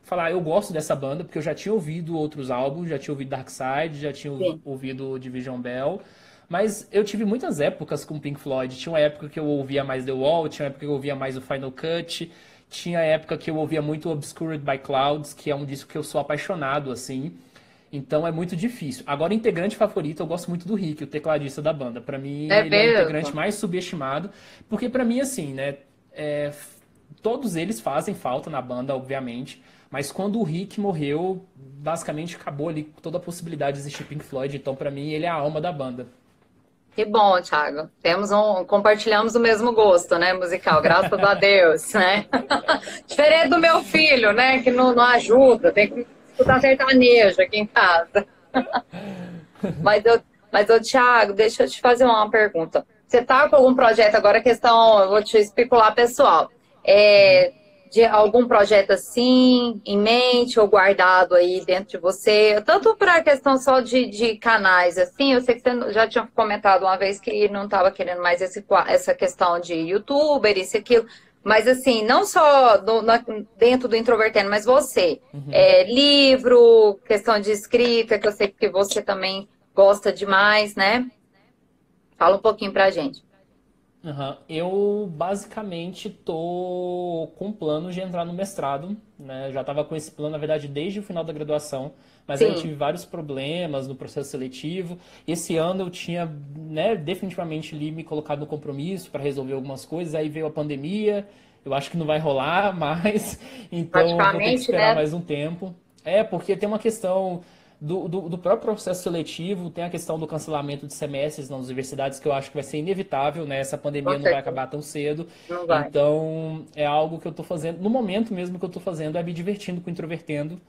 falar, eu gosto dessa banda, porque eu já tinha ouvido outros álbuns, já tinha ouvido Dark Side, já tinha Sim. ouvido Division Bell. Mas eu tive muitas épocas com Pink Floyd. Tinha uma época que eu ouvia mais The Wall, tinha uma época que eu ouvia mais o Final Cut, tinha época que eu ouvia muito Obscured by Clouds, que é um disco que eu sou apaixonado, assim. Então é muito difícil. Agora, integrante favorito, eu gosto muito do Rick, o tecladista da banda. Pra mim, É ele é o integrante mesmo? mais subestimado, porque pra mim, assim, né? é, Todos eles fazem falta na banda, obviamente. Mas quando o Rick morreu, basicamente acabou ali toda a possibilidade de existir Pink Floyd. Então, pra mim, ele é a alma da banda. Que bom, Thiago. Compartilhamos o mesmo gosto, né, musical, graças a Deus, né? Diferente do meu filho, né, que não ajuda, tem que escutar sertanejo aqui em casa. Mas eu, Thiago, deixa eu te fazer uma pergunta. Você tá com algum projeto agora, questão, eu vou te especular pessoal. Uhum. É, de algum projeto assim em mente ou guardado aí dentro de você, tanto para a questão só de canais, assim, eu sei que você já tinha comentado uma vez que não estava querendo mais essa questão de youtuber, isso e aquilo, mas assim, não só dentro do Introvertendo, mas você, Uhum. livro, questão de escrita, que eu sei que você também gosta demais, né? Fala um pouquinho pra gente. Aham. Eu basicamente tô com planos de entrar no mestrado, né? Já estava com esse plano, na verdade, desde o final da graduação, mas aí eu Sim, tive vários problemas no processo seletivo. Esse ano eu tinha, né, definitivamente ali me colocado no compromisso para resolver algumas coisas, aí veio a pandemia. Eu acho que não vai rolar mais, então eu vou ter que praticamente, esperar né? mais um tempo. É, porque tem uma questão. do próprio processo seletivo, tem a questão do cancelamento de semestres nas universidades, que eu acho que vai ser inevitável, né? Essa pandemia Com não vai certeza. acabar tão cedo. Não vai. Então, é algo que eu estou fazendo, no momento mesmo que eu estou fazendo, é me divertindo com o Introvertendo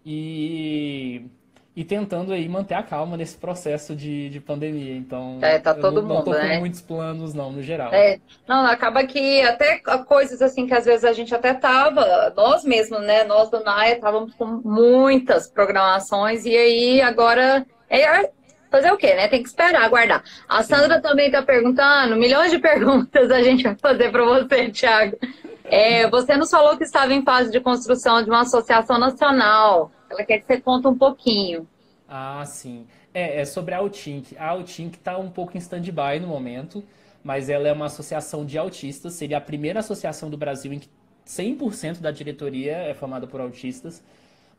e, e tentando aí manter a calma nesse processo de pandemia. Então, Tá eu não, todo não mundo, tô com né? muitos planos, não, no geral. É, não, acaba que até coisas assim que às vezes a gente até tava, nós mesmos, né? Nós do NAIA estávamos com muitas programações e aí agora fazer o quê, né? Tem que esperar, aguardar. A Sim. Sandra também está perguntando, milhões de perguntas a gente vai fazer para você, Thiago. Você nos falou que estava em fase de construção de uma associação nacional. Ela quer que você conte um pouquinho. Ah, sim. É sobre a Altink. A Altink está um pouco em stand-by no momento, mas ela é uma associação de autistas. Seria a primeira associação do Brasil em que 100% da diretoria é formada por autistas.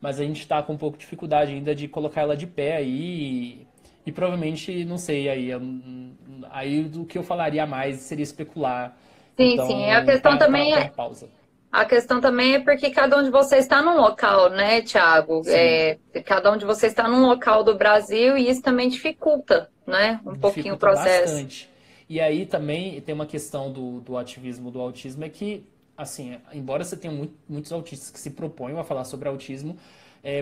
Mas a gente está com um pouco de dificuldade ainda de colocar ela de pé aí. E provavelmente, não sei, aí do que eu falaria mais seria especular. Sim, sim. A Então, questão também tá em é pausa. A questão também é porque cada um de vocês está num local, né, Thiago? Sim. Cada um de vocês está num local do Brasil e isso também dificulta, né, um pouquinho o Dificulta processo. bastante. E aí também tem uma questão do ativismo do autismo, é que, assim, embora você tenha muitos autistas que se propõem a falar sobre autismo,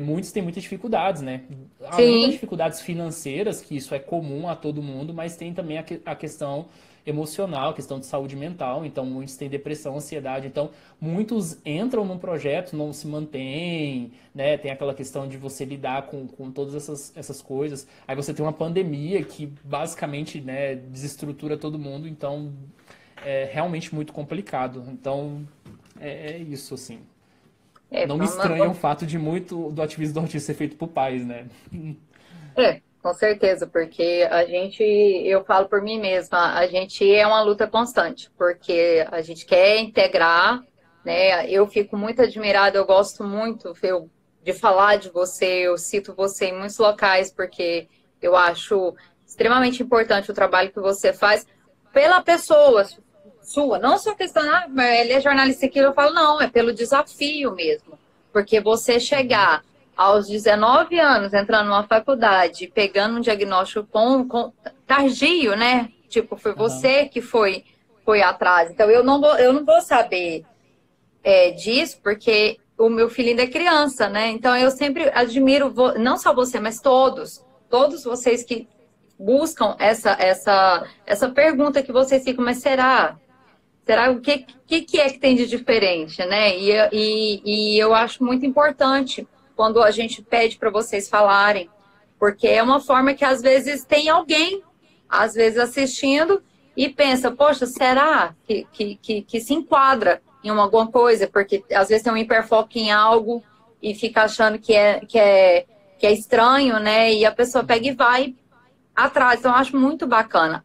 muitos têm muitas dificuldades, né? Além das Sim, dificuldades financeiras, que isso é comum a todo mundo, mas tem também a questão emocional, questão de saúde mental. Então, muitos têm depressão, ansiedade. Então, muitos entram num projeto, não se mantêm, né? Tem aquela questão de você lidar com todas essas coisas. Aí você tem uma pandemia que basicamente, né, desestrutura todo mundo. Então, é realmente muito complicado. Então, é isso, assim. Não me estranha o fato de muito do ativismo do autismo ser feito por pais, né? com certeza, porque eu falo por mim mesma, a gente é uma luta constante, porque a gente quer integrar, né? Eu fico muito admirada, eu gosto muito de falar de você, eu cito você em muitos locais, porque eu acho extremamente importante o trabalho que você faz pela pessoa sua, não só questão, mas ele é jornalista aqui, eu falo, não, é pelo desafio mesmo, porque você Uhum. chegar aos 19 anos, entrando numa faculdade, pegando um diagnóstico com tardio, né? Tipo, foi Aham. você que foi atrás. Então, eu não vou saber disso, porque o meu filho ainda é criança, né? Então, eu sempre admiro, não só você, mas todos vocês que buscam essa pergunta que vocês ficam, mas será? Será que é que tem de diferente, né? E eu acho muito importante quando a gente pede para vocês falarem, porque é uma forma que às vezes tem alguém, às vezes assistindo e pensa, poxa, será que se enquadra em alguma coisa? Porque às vezes tem um hiperfoco em algo e fica achando que é estranho, né? E a pessoa pega e vai atrás. Então, eu acho muito bacana.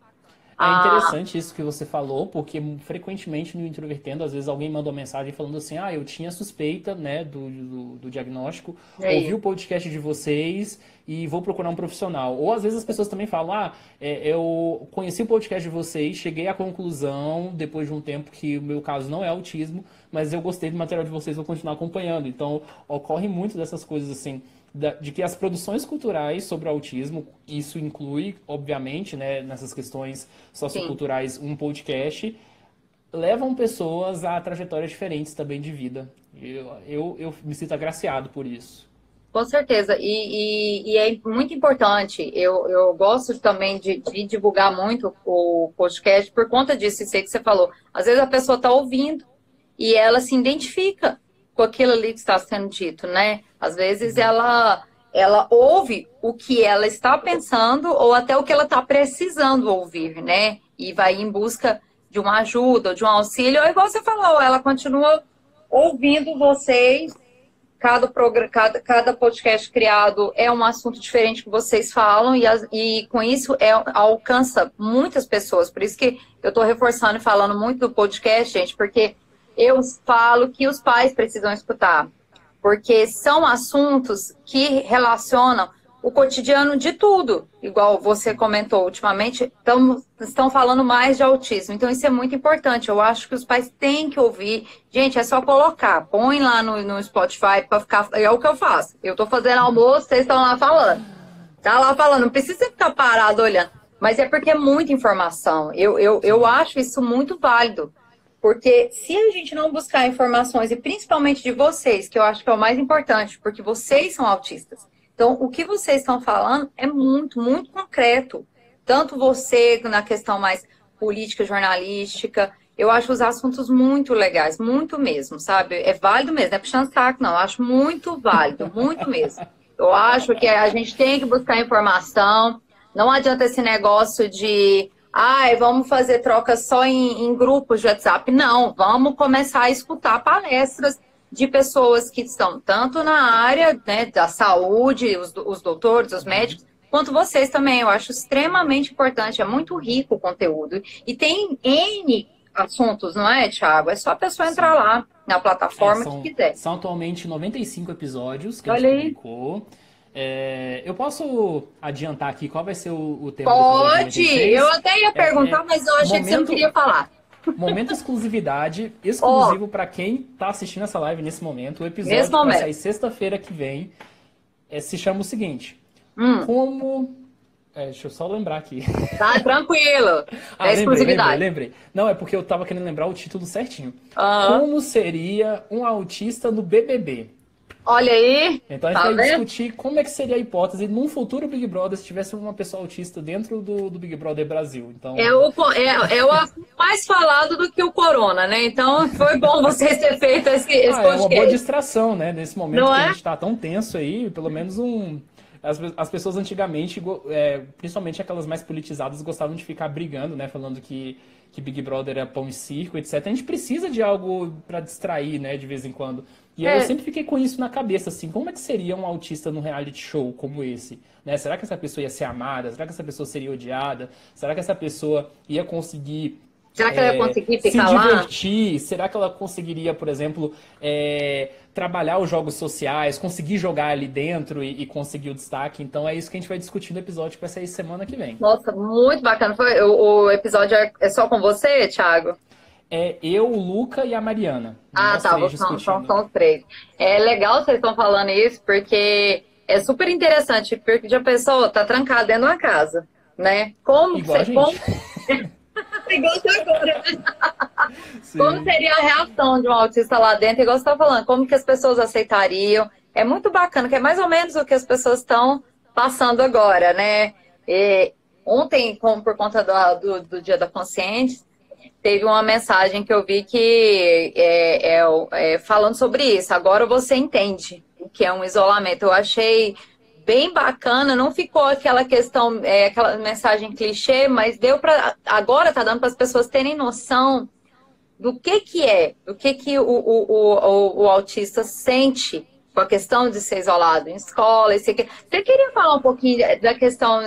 É Ah, interessante isso que você falou, porque frequentemente no Introvertendo, às vezes alguém manda uma mensagem falando assim, eu tinha suspeita, né, do diagnóstico, ouvi aí. o podcast de vocês e vou procurar um profissional. Ou às vezes as pessoas também falam, eu conheci o podcast de vocês, cheguei à conclusão, depois de um tempo, que o meu caso não é autismo, mas eu gostei do material de vocês, vou continuar acompanhando. Então, ocorre muito dessas coisas assim, de que as produções culturais sobre o autismo, isso inclui, obviamente, né, nessas questões Sim. socioculturais, um podcast, levam pessoas a trajetórias diferentes também de vida. Eu me sinto agraciado por isso. Com certeza, e é muito importante. Eu gosto também de divulgar muito o podcast por conta disso, isso aí que você falou. Às vezes a pessoa está ouvindo e ela se identifica com aquilo ali que está sendo dito, né? Às vezes Uhum. ela ouve o que ela está pensando ou até o que ela está precisando ouvir, né? E vai em busca de uma ajuda, de um auxílio, ou igual você falou, ela continua ouvindo vocês. Cada podcast criado é um assunto diferente que vocês falam e com isso alcança muitas pessoas. Por isso que eu estou reforçando e falando muito do podcast, gente, porque eu falo que os pais precisam escutar, porque são assuntos que relacionam o cotidiano de tudo. Igual você comentou ultimamente, estão falando mais de autismo. Então, isso é muito importante. Eu acho que os pais têm que ouvir. Gente, é só colocar. Põe lá no Spotify para ficar. É o que eu faço. Eu tô fazendo almoço, vocês estão lá falando. Tá lá falando. Não precisa ficar parado olhando. Mas é porque é muita informação. Eu acho isso muito válido. Porque se a gente não buscar informações, e principalmente de vocês, que eu acho que é o mais importante, porque vocês são autistas. Então, o que vocês estão falando é muito, muito concreto. Tanto você, na questão mais política, jornalística, eu acho os assuntos muito legais, muito mesmo, sabe? É válido mesmo, não é puxando saco, não. Eu acho muito válido, muito mesmo. Eu acho que a gente tem que buscar informação. Não adianta esse negócio de, vamos fazer troca só em grupos de WhatsApp. Não, vamos começar a escutar palestras de pessoas que estão tanto na área, né, da saúde, os doutores, os médicos, quanto vocês também. Eu acho extremamente importante, é muito rico o conteúdo. E tem N assuntos, não é, Thiago? É só a pessoa entrar lá na plataforma que quiser. São atualmente 95 episódios que Olha a gente publicou. Eu posso adiantar aqui qual vai ser o tema do episódio Pode! 96? Eu até ia perguntar, mas eu achei que você não queria falar. Momento exclusividade, exclusivo para quem está assistindo essa live nesse momento. O episódio que vai sair sexta-feira que vem se chama o seguinte. Como... deixa eu só lembrar aqui. Tá, tranquilo. Exclusividade. Lembrei. Não, é porque eu tava querendo lembrar o título certinho. Como seria um autista no BBB? Olha aí. Então a gente vai discutir como é que seria a hipótese num futuro Big Brother se tivesse uma pessoa autista dentro do Big Brother Brasil. Então... É o mais falado do que o Corona, né? Então foi bom vocês terem feito esse podcast. É uma boa distração, né? Nesse momento que a gente tá tão tenso aí, pelo menos as pessoas antigamente, principalmente aquelas mais politizadas, gostavam de ficar brigando, né? Falando que Big Brother é pão e circo, etc. A gente precisa de algo para distrair, né? De vez em quando. E aí eu sempre fiquei com isso na cabeça, assim, como é que seria um autista num reality show como esse? Né? Será que essa pessoa ia ser amada? Será que essa pessoa seria odiada? Será que essa pessoa ia conseguir... Será que ela ia conseguir ficar se divertir? Lá? Será que ela conseguiria, por exemplo, trabalhar os jogos sociais, conseguir jogar ali dentro e conseguir o destaque? Então é isso que a gente vai discutir no episódio que vai sair semana que vem. Nossa, muito bacana. O episódio é só com você, Thiago? Eu, o Luca e a Mariana. Tá, são os três. É legal vocês estão falando isso, porque é super interessante, porque a pessoa tá trancada dentro de uma casa, né? Como igual você... Igual você agora. Como seria a reação de um autista lá dentro? Igual você tá falando, como que as pessoas aceitariam? É muito bacana, que é mais ou menos o que as pessoas estão passando agora, né? Ontem, por conta do Dia da Consciência, teve uma mensagem que eu vi que falando sobre isso. Agora você entende o que é um isolamento. Eu achei bem bacana, não ficou aquela questão, aquela mensagem clichê, mas deu para agora tá dando para as pessoas terem noção do que é, do que o autista sente com a questão de ser isolado em escola. Você queria falar um pouquinho da questão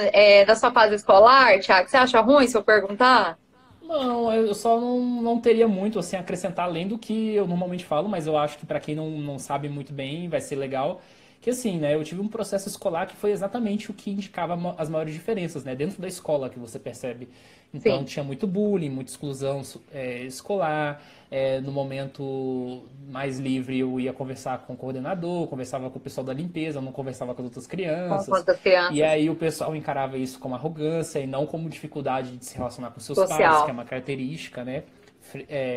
da sua fase escolar, Thiago? Você acha ruim se eu perguntar? Não, eu só não teria muito assim, a acrescentar além do que eu normalmente falo, mas eu acho que para quem não sabe muito bem vai ser legal. Que assim, né, eu tive um processo escolar que foi exatamente o que indicava as maiores diferenças, né, dentro da escola que você percebe. Então tinha muito bullying, muita exclusão escolar. No momento mais livre eu ia conversar com o coordenador, conversava com o pessoal da limpeza, não conversava com as outras crianças. E aí o pessoal encarava isso como arrogância e não como dificuldade de se relacionar com seus pais, que é uma característica, né,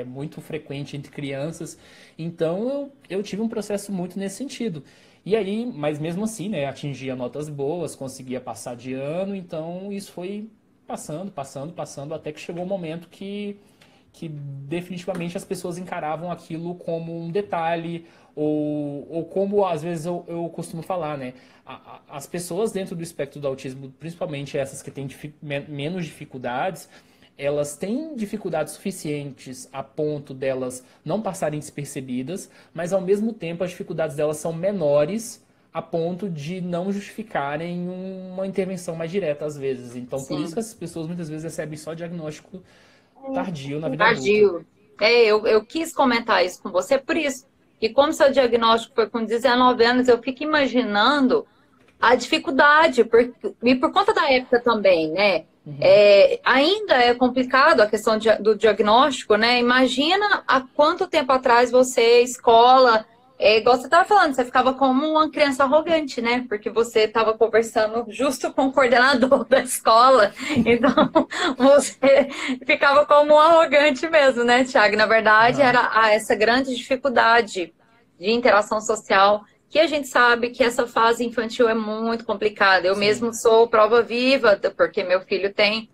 muito frequente entre crianças. Então eu tive um processo muito nesse sentido. E aí, mas mesmo assim, né, atingia notas boas, conseguia passar de ano, então isso foi passando, até que chegou um momento que definitivamente as pessoas encaravam aquilo como um detalhe, ou como às vezes eu costumo falar, né, as pessoas dentro do espectro do autismo, principalmente essas que têm menos dificuldades, elas têm dificuldades suficientes a ponto delas não passarem despercebidas, mas ao mesmo tempo as dificuldades delas são menores a ponto de não justificarem uma intervenção mais direta às vezes. Então, por isso que essas pessoas muitas vezes recebem só diagnóstico tardio na vida adulta. Eu quis comentar isso com você por isso. E como seu diagnóstico foi com 19 anos, eu fico imaginando a dificuldade, e por conta da época também, né? Ainda é complicado a questão do diagnóstico, né? Imagina há quanto tempo atrás você, escola, igual você estava falando, você ficava como uma criança arrogante, né? Porque você estava conversando justo com o coordenador da escola, então você ficava como um arrogante mesmo, né, Thiago? Na verdade, Aham. era essa grande dificuldade de interação social, que a gente sabe que essa fase infantil é muito complicada. Eu Sim. mesmo sou prova viva, porque meu filho tem,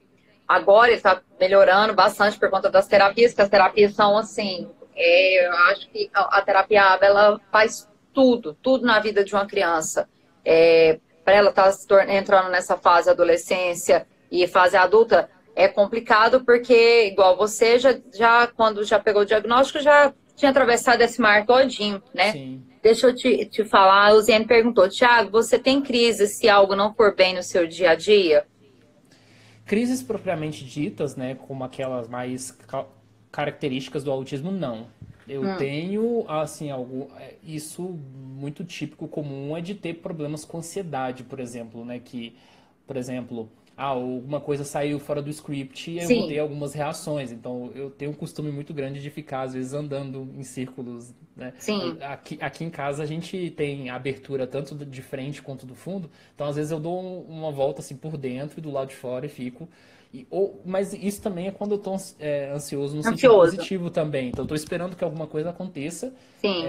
agora ele está melhorando bastante por conta das terapias, que as terapias são assim, eu acho que a terapia ABA, ela faz tudo na vida de uma criança. Para ela estar entrando nessa fase adolescência e fase adulta, é complicado porque, igual você, quando já pegou o diagnóstico, já tinha atravessado esse mar todinho, né? Sim. Deixa eu te falar, a Luziane perguntou, Thiago, você tem crise se algo não for bem no seu dia a dia? Crises propriamente ditas, né, como aquelas mais características do autismo, não. Eu tenho, assim, isso muito típico, comum, é de ter problemas com ansiedade, por exemplo, né, que, por exemplo, alguma coisa saiu fora do script e eu vou ter Sim, algumas reações. Então, eu tenho um costume muito grande de ficar, às vezes, andando em círculos, né? sim. Aqui em casa a gente tem abertura tanto de frente quanto do fundo, então às vezes eu dou uma volta assim por dentro e do lado de fora e fico. Mas isso também é quando eu estou ansioso no sentido Ansioso. positivo também. Então eu estou esperando que alguma coisa aconteça, Sim.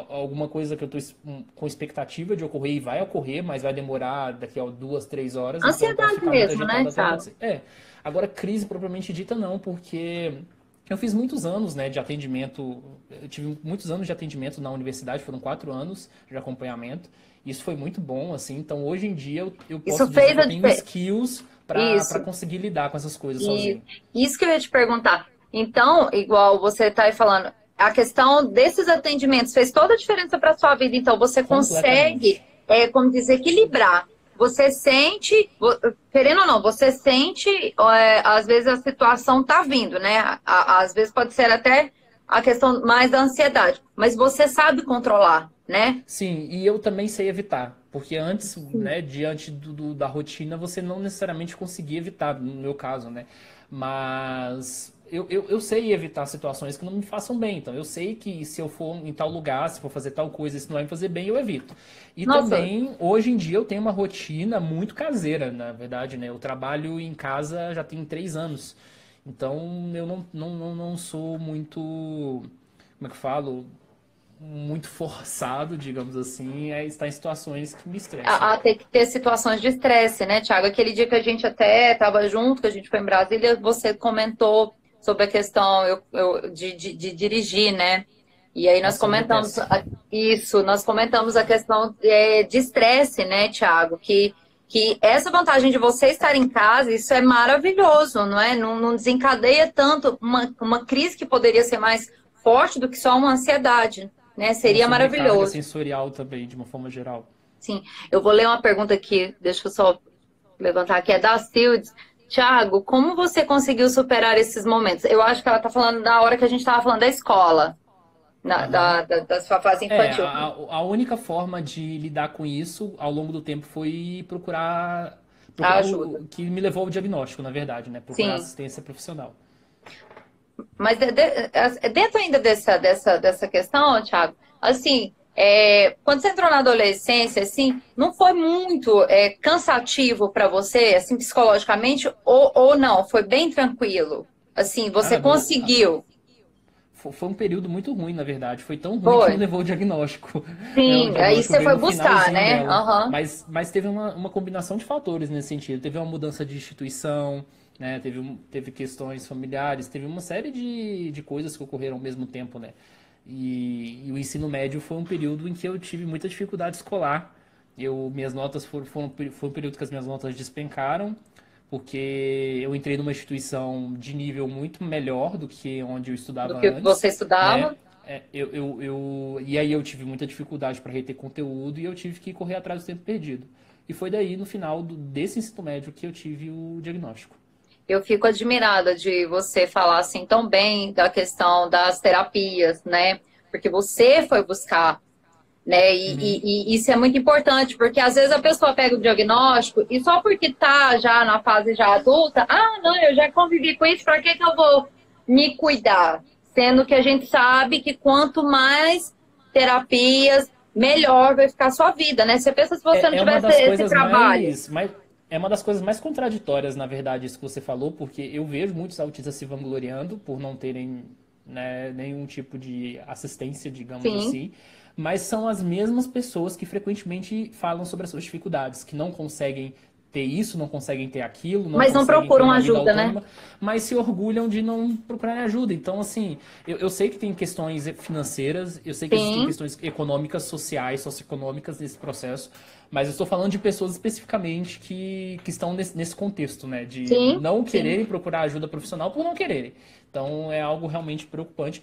alguma coisa que eu estou com expectativa de ocorrer e vai ocorrer, mas vai demorar daqui a 2, 3 horas, então eu posso Ansiedade ficar muito mesmo, né, agitado até Thiago? acontecer. Agora crise propriamente dita não, porque eu fiz muitos anos, né, de atendimento. Eu tive muitos anos de atendimento na universidade, foram 4 anos de acompanhamento. Isso foi muito bom, assim. Então, hoje em dia, eu Isso posso dizer fez que eu a tenho diferença. skills para Isso. conseguir lidar com essas coisas E sozinho. isso que eu ia te perguntar. Então, igual você está aí falando, a questão desses atendimentos fez toda a diferença para a sua vida. Então, você consegue, Completamente. como dizer, equilibrar. Você sente, querendo ou não, você sente, às vezes a situação tá vindo, né? Às vezes pode ser até a questão mais da ansiedade, mas você sabe controlar, né? Sim, e eu também sei evitar. Porque antes, né, diante da rotina, você não necessariamente conseguia evitar, no meu caso, né? Mas eu sei evitar situações que não me façam bem. Então, eu sei que se eu for em tal lugar, se for fazer tal coisa, isso não vai me fazer bem, eu evito. E Nossa, também, hoje em dia, eu tenho uma rotina muito caseira, na verdade, né? Eu trabalho em casa já tem 3 anos. Então, eu não sou muito, como é que eu falo? Muito forçado, digamos assim, a estar em situações que me estressam. a ter que ter situações de estresse, né, Thiago? Aquele dia que a gente até estava junto, que a gente foi em Brasília, você comentou sobre a questão de dirigir, né? E aí nós Nossa, eu comentamos detesto. isso, nós comentamos a questão de estresse, né, Thiago? Que essa vantagem de você estar em casa, isso é maravilhoso, não é? Não desencadeia tanto uma crise que poderia ser mais forte do que só uma ansiedade, né? Uma Seria sobrecarga maravilhoso. sensorial também, de uma forma geral. Sim, eu vou ler uma pergunta aqui, deixa eu só levantar aqui, é da Sildes. Tiago, como você conseguiu superar esses momentos? Eu acho que ela está falando da hora que a gente estava falando da escola, Aham. da sua fase É, infantil. a única forma de lidar com isso ao longo do tempo foi A procurar ajuda. o que me levou ao diagnóstico, na verdade, né? Procurar Sim, assistência profissional. mas dentro ainda dessa questão, Tiago, assim, quando você entrou na adolescência, assim, não foi muito cansativo para você, assim, psicologicamente, ou não? Foi bem tranquilo? Assim, você Ah, conseguiu? foi um período muito ruim, na verdade. Foi tão ruim que me Foi? levou ao diagnóstico. Né? O Sim, aí diagnóstico você veio foi no buscar, finalzinho né? dela. Aham. Mas teve uma combinação de fatores nesse sentido. Teve uma mudança de instituição, né? Teve questões familiares, teve uma série de coisas que ocorreram ao mesmo tempo, né? E o ensino médio foi um período em que eu tive muita dificuldade escolar. Minhas notas foi um período que as minhas notas despencaram, porque eu entrei numa instituição de nível muito melhor do que onde eu Do estudava que antes, você né? estudava? E aí eu tive muita dificuldade para reter conteúdo e eu tive que correr atrás do tempo perdido. E foi daí, no final desse ensino médio, que eu tive o diagnóstico. Eu fico admirada de você falar assim tão bem da questão das terapias, né? Porque você foi buscar, né? Uhum. E isso é muito importante, porque às vezes a pessoa pega o diagnóstico e só porque tá já na fase já adulta, não, eu já convivi com isso, para que que eu vou me cuidar? Sendo que a gente sabe que quanto mais terapias, melhor vai ficar a sua vida, né? Você pensa se você não É uma tivesse das esse coisas trabalho. é uma das coisas mais contraditórias, na verdade, isso que você falou, porque eu vejo muitos autistas se vangloriando por não terem, né, nenhum tipo de assistência, digamos Sim, assim, mas são as mesmas pessoas que frequentemente falam sobre as suas dificuldades, que não conseguem ter isso, não conseguem ter aquilo, não mas não conseguem ter procuram uma vida ajuda, né? autônoma, mas se orgulham de não procurar ajuda. Então, assim, eu sei que tem questões financeiras, eu sei que existem Sim, questões econômicas, sociais, socioeconômicas nesse processo, mas eu estou falando de pessoas especificamente que estão nesse contexto, né? De sim, não sim. quererem procurar ajuda profissional por não quererem. Então é algo realmente preocupante.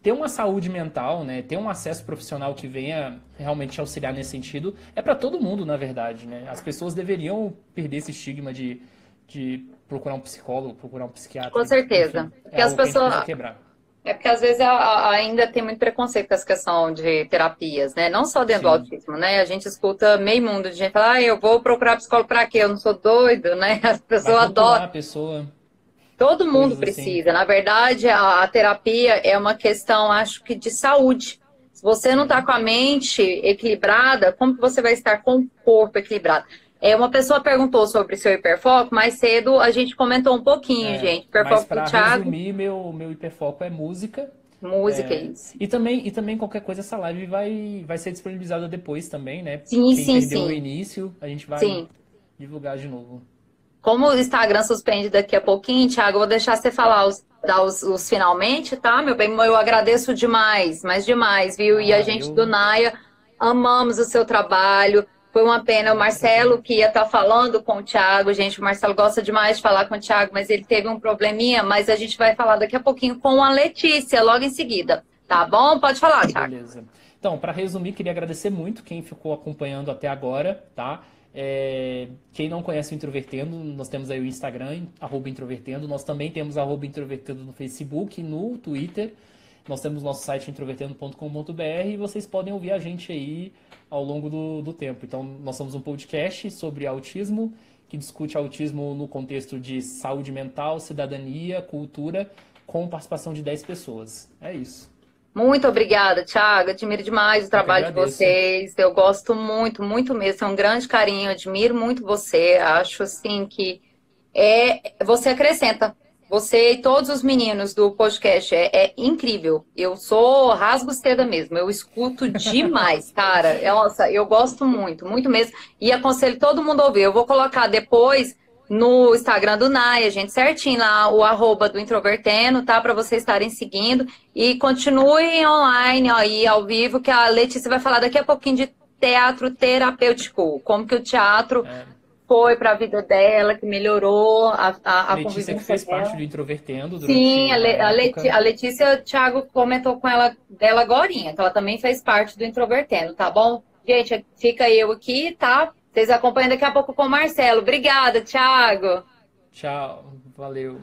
Ter uma saúde mental, né? Ter um acesso profissional que venha realmente auxiliar nesse sentido, é para todo mundo, na verdade, né? As pessoas deveriam perder esse estigma de procurar um psicólogo, procurar um Com psiquiatra, enfim, certeza. é Porque as algo que a gente pessoas. precisa quebrar. É porque às vezes ainda tem muito preconceito com essa questão de terapias, né? Não só dentro do Sim. autismo, né? A gente escuta meio mundo de gente falar, eu vou procurar psicólogo pra quê? Eu não sou doido, né? As Vai pessoas adoram. rotular a pessoa, Todo mundo coisas assim. precisa. Na verdade, a terapia é uma questão, acho que, de saúde. Se você não está Sim. com a mente equilibrada, como que você vai estar com o corpo equilibrado? Uma pessoa perguntou sobre seu hiperfoco, mais cedo a gente comentou um pouquinho, É, gente. mas Hiperfoco do para Thiago, resumir, meu hiperfoco é música. música, é É, isso. e também qualquer coisa essa live vai ser disponibilizada depois também, né? Sim, Quem sim, perdeu o sim. início, a gente vai Sim. divulgar de novo. Como o Instagram suspende daqui a pouquinho, Thiago, eu vou deixar você falar dar os finalmente, tá, meu bem? Eu agradeço demais, mas demais, viu? E a Ah, gente do eu Naia amamos o seu trabalho. Foi uma pena o prazer. Marcelo que ia estar falando com o Thiago. Gente, o Marcelo gosta demais de falar com o Thiago, mas ele teve um probleminha. Mas a gente vai falar daqui a pouquinho com a Letícia, logo em seguida. Tá bom? Pode falar, Thiago. Beleza. Então, para resumir, queria agradecer muito quem ficou acompanhando até agora, tá? Quem não conhece o Introvertendo, nós temos aí o Instagram, @Introvertendo. Nós também temos @Introvertendo no Facebook, no Twitter. Nós temos nosso site introvertendo.com.br e vocês podem ouvir a gente aí ao longo do tempo. Então, nós somos um podcast sobre autismo, que discute autismo no contexto de saúde mental, cidadania, cultura, com participação de 10 pessoas. É isso. Muito obrigada, Thiago. Admiro demais o Eu que trabalho de agradeço. vocês. Eu gosto muito, muito mesmo. Tenho um grande carinho, admiro muito você. Acho assim que você acrescenta. Você e todos os meninos do podcast é incrível. Eu sou rasgo seda mesmo. Eu escuto demais, cara. Nossa, eu gosto muito, muito mesmo. E aconselho todo mundo a ouvir. Eu vou colocar depois no Instagram do Nai, a gente certinho lá, o arroba do Introvertendo, tá? Para vocês estarem seguindo. E continuem online aí, ao vivo, que a Letícia vai falar daqui a pouquinho de teatro terapêutico. Como que o teatro É, foi para a vida dela, que melhorou a Letícia que convivência fez parte dela. do Introvertendo durante Sim, uma época. A Letícia, o Thiago comentou com ela dela agorinha, que ela também fez parte do Introvertendo, tá bom? Gente, fica eu aqui, tá? Vocês acompanham daqui a pouco com o Marcelo. Obrigada, Thiago. Tchau, valeu.